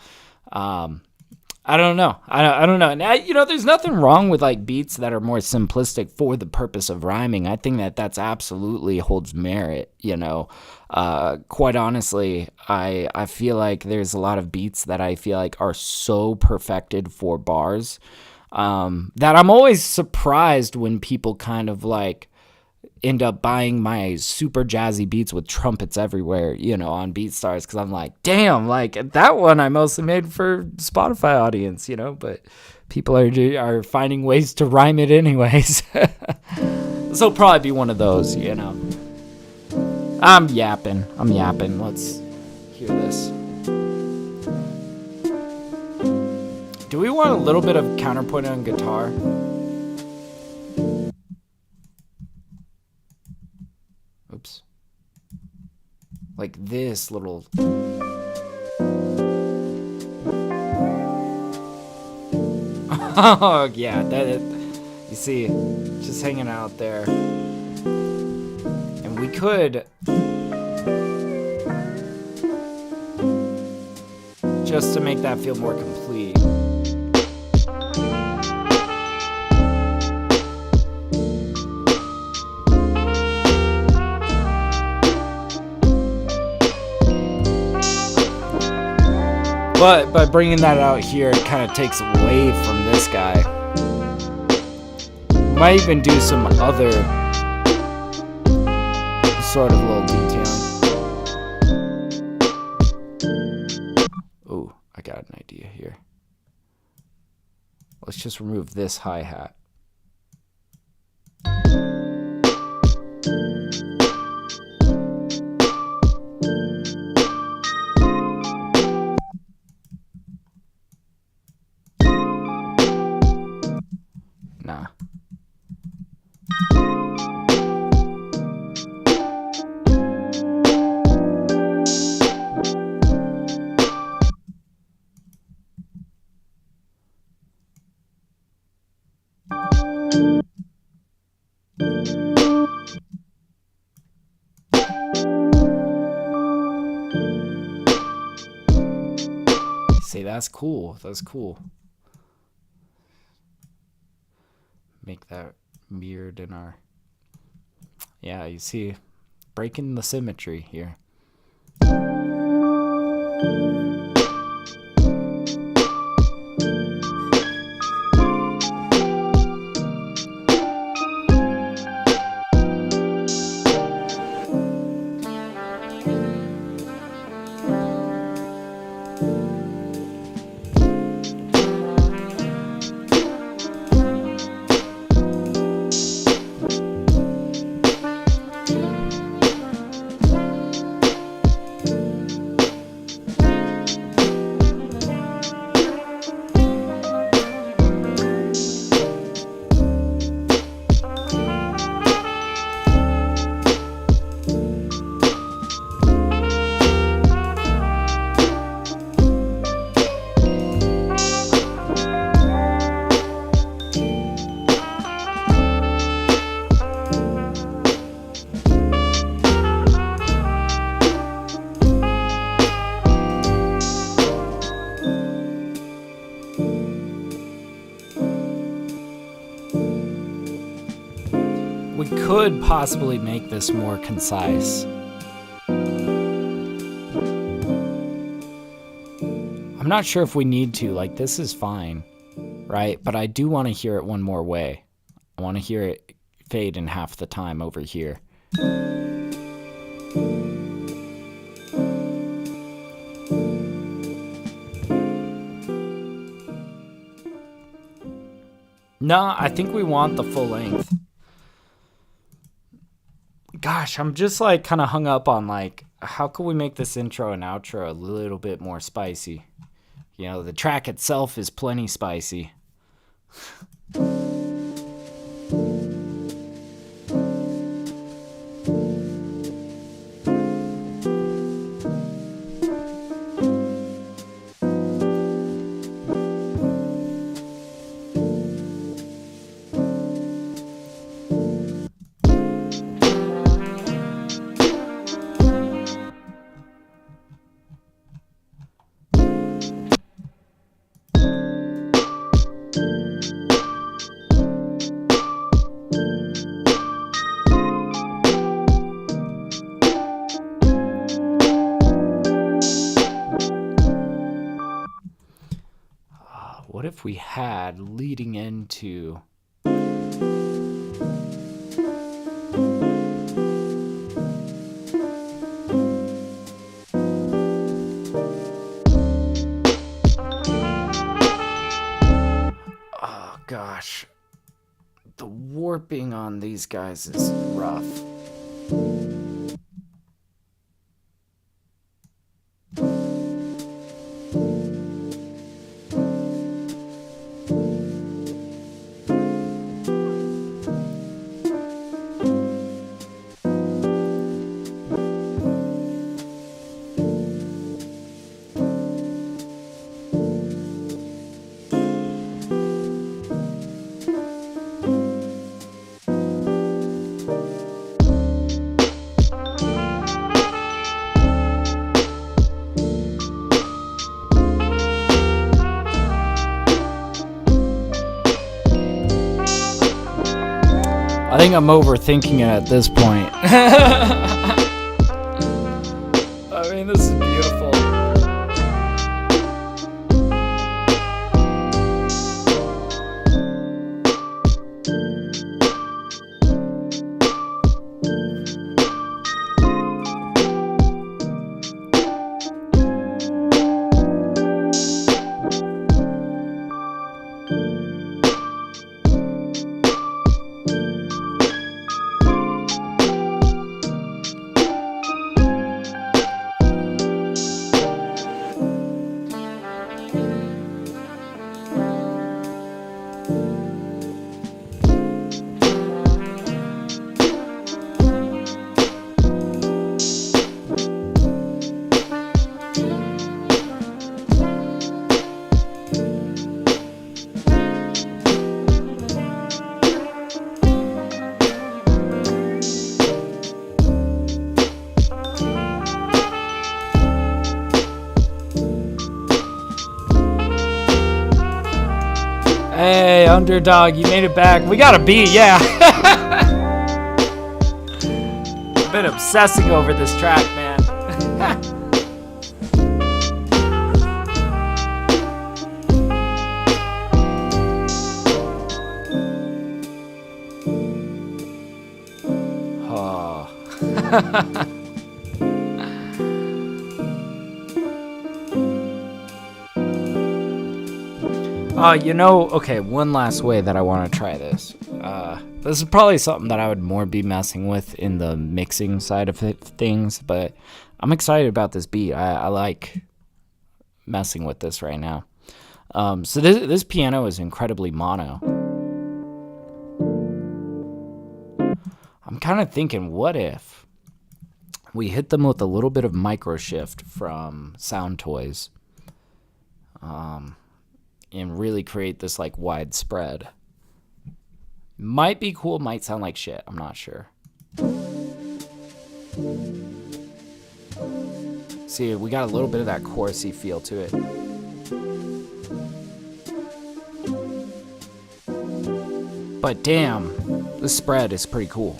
I don't know. I don't know. And you know, there's nothing wrong with like beats that are more simplistic for the purpose of rhyming. I think that that's absolutely holds merit, you know. Quite honestly, I feel like there's a lot of beats that I feel like are so perfected for bars that I'm always surprised when people kind of like end up buying my super jazzy beats with trumpets everywhere, you know, on BeatStars, because I'm like, damn, like that one I mostly made for Spotify audience, you know, but people are finding ways to rhyme it anyways. This will probably be one of those, you know. I'm yapping. hear this. Do we want a little bit of counterpoint on guitar? Oops. Like this little... Oh, yeah. You see, just hanging out there. And we could... just to make that feel more complete. But by bringing that out here, it kind of takes away from this guy. Might even do some other sort of little detailing. Ooh, I got an idea here. Let's just remove this hi-hat. Nah. See, that's cool. That's cool. Make that mirrored in our... Yeah, you see, breaking the symmetry here. We could possibly make this more concise. I'm not sure if we need to. Like, this is fine, right? But I do want to hear it one more way. I want to hear it fade in half the time over here. No, I think we want the full length. Gosh, I'm just like kind of hung up on like, how can we make this intro and outro a little bit more spicy? You know, the track itself is plenty spicy. What if we had leading into... Oh gosh, the warping on these guys is rough. think I'm overthinking it at this point. I mean, this is beautiful. Hey, underdog, you made it back. We got a beat, yeah. I've been obsessing over this track, man. Oh. You know, okay, one last way that I want to try this. This is probably something that I would more be messing with in the mixing side of things, but I'm excited about this beat. I like messing with this right now. So this piano is incredibly mono. I'm kind of thinking, what if we hit them with a little bit of micro shift from Sound Toys? And really create this like widespread. Might be cool, might sound like shit, I'm not sure. See, we got a little bit of that chorusy feel to it. But damn, the spread is pretty cool.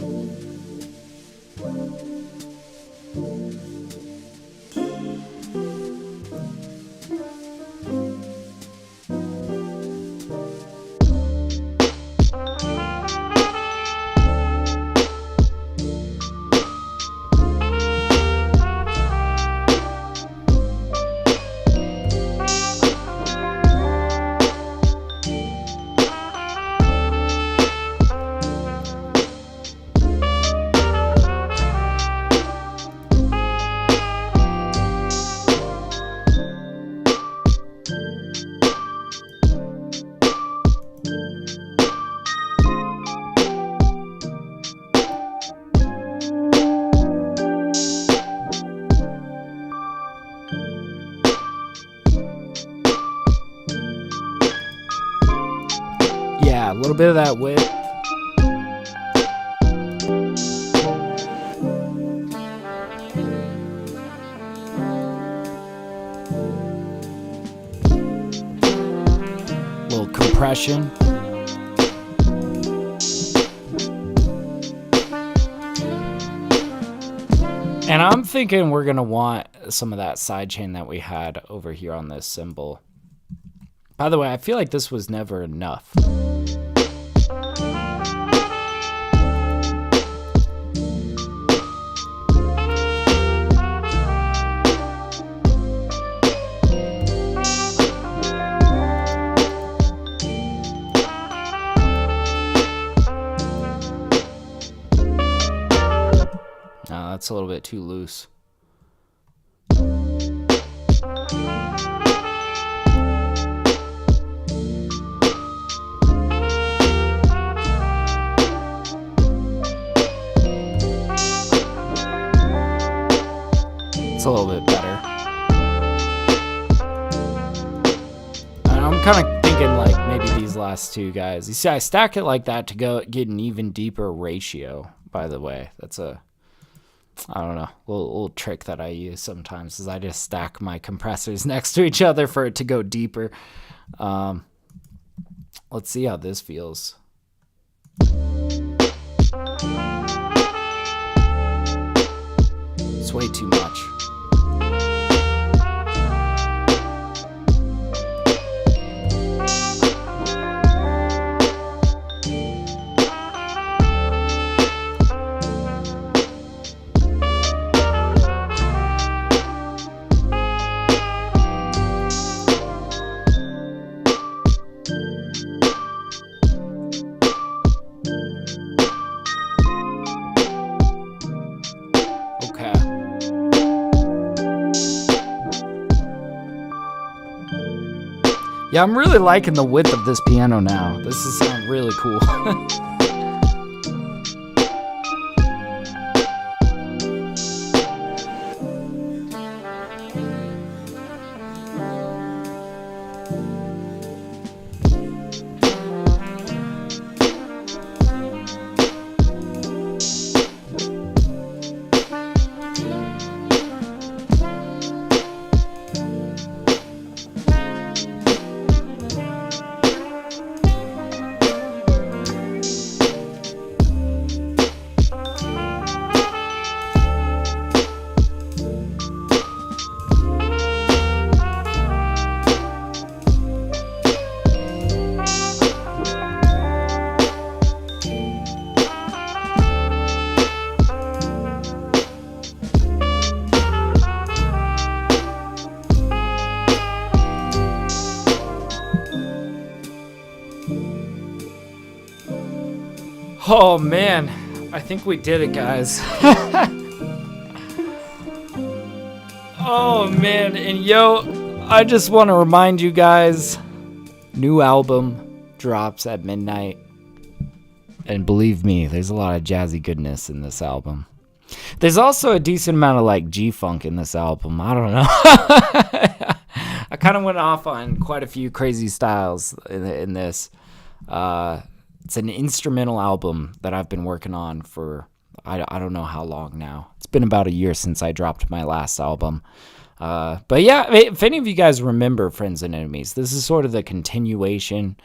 Yeah, a little bit of that width. Little compression. And I'm thinking we're going to want some of that sidechain that we had over here on this cymbal. By the way, I feel like this was never enough. No, that's a little bit too loose. It's a little bit better. And I'm kind of thinking like maybe these last two guys. You see, I stack it like that to get an even deeper ratio, by the way. That's a, I don't know, little trick that I use sometimes is I just stack my compressors next to each other for it to go deeper. Let's see how this feels. It's way too much. Okay. Yeah, I'm really liking the width of this piano now. This is sounding really cool. Oh man, I think we did it, guys. Oh man, and yo, I just want to remind you guys, new album drops at midnight. And believe me, there's a lot of jazzy goodness in this album. There's also a decent amount of like G-funk in this album. I don't know. I kind of went off on quite a few crazy styles in this. It's an instrumental album that I've been working on for I don't know how long now. It's been about a year since I dropped my last album. But yeah, if any of you guys remember Friends and Enemies, this is sort of the continuation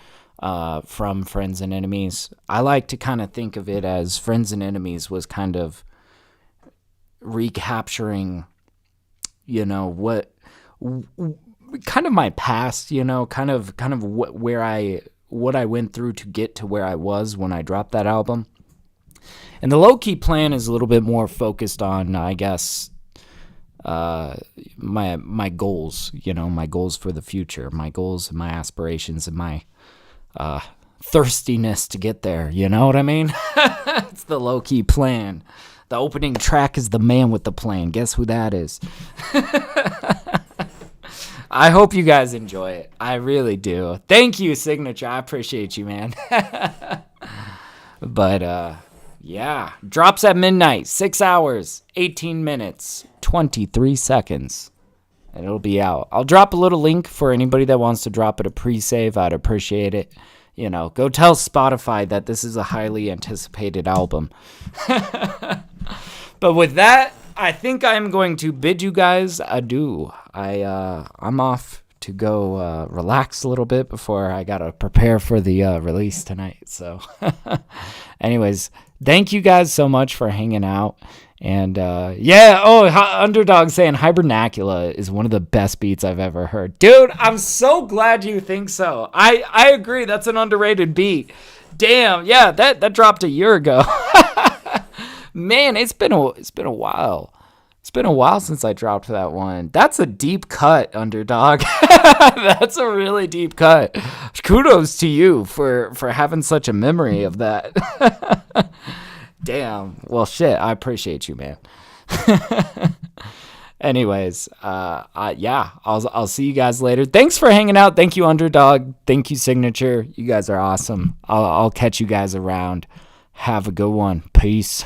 from Friends and Enemies. I like to kind of think of it as Friends and Enemies was kind of recapturing, you know, what kind of my past, you know, kind of what I went through to get to where I was when I dropped that album. And the low-key plan is a little bit more focused on, I guess, my goals, you know, my goals for the future, my goals and my aspirations and my thirstiness to get there, you know what I mean? It's the low-key plan. The opening track is The Man with the Plan. Guess who that is? I hope you guys enjoy it. I really do. Thank you, Signature. I appreciate you, man. But, yeah. Drops at midnight. 6 hours, 18 minutes, 23 seconds. And it'll be out. I'll drop a little link for anybody that wants to drop it a pre-save. I'd appreciate it. You know, go tell Spotify that this is a highly anticipated album. But with that, I think I'm going to bid you guys adieu. I'm off to go relax a little bit before I gotta prepare for the release tonight. So, anyways, thank you guys so much for hanging out. And yeah, Underdog saying Hibernacula is one of the best beats I've ever heard. Dude, I'm so glad you think so. I agree. That's an underrated beat. Damn, yeah, that dropped a year ago. Man, it's been a while. It's been a while since I dropped that one. That's a deep cut, Underdog. That's a really deep cut. Kudos to you for having such a memory of that. Damn. Well, shit. I appreciate you, man. Anyways, yeah, I'll see you guys later. Thanks for hanging out. Thank you, Underdog. Thank you, Signature. You guys are awesome. I'll catch you guys around. Have a good one. Peace.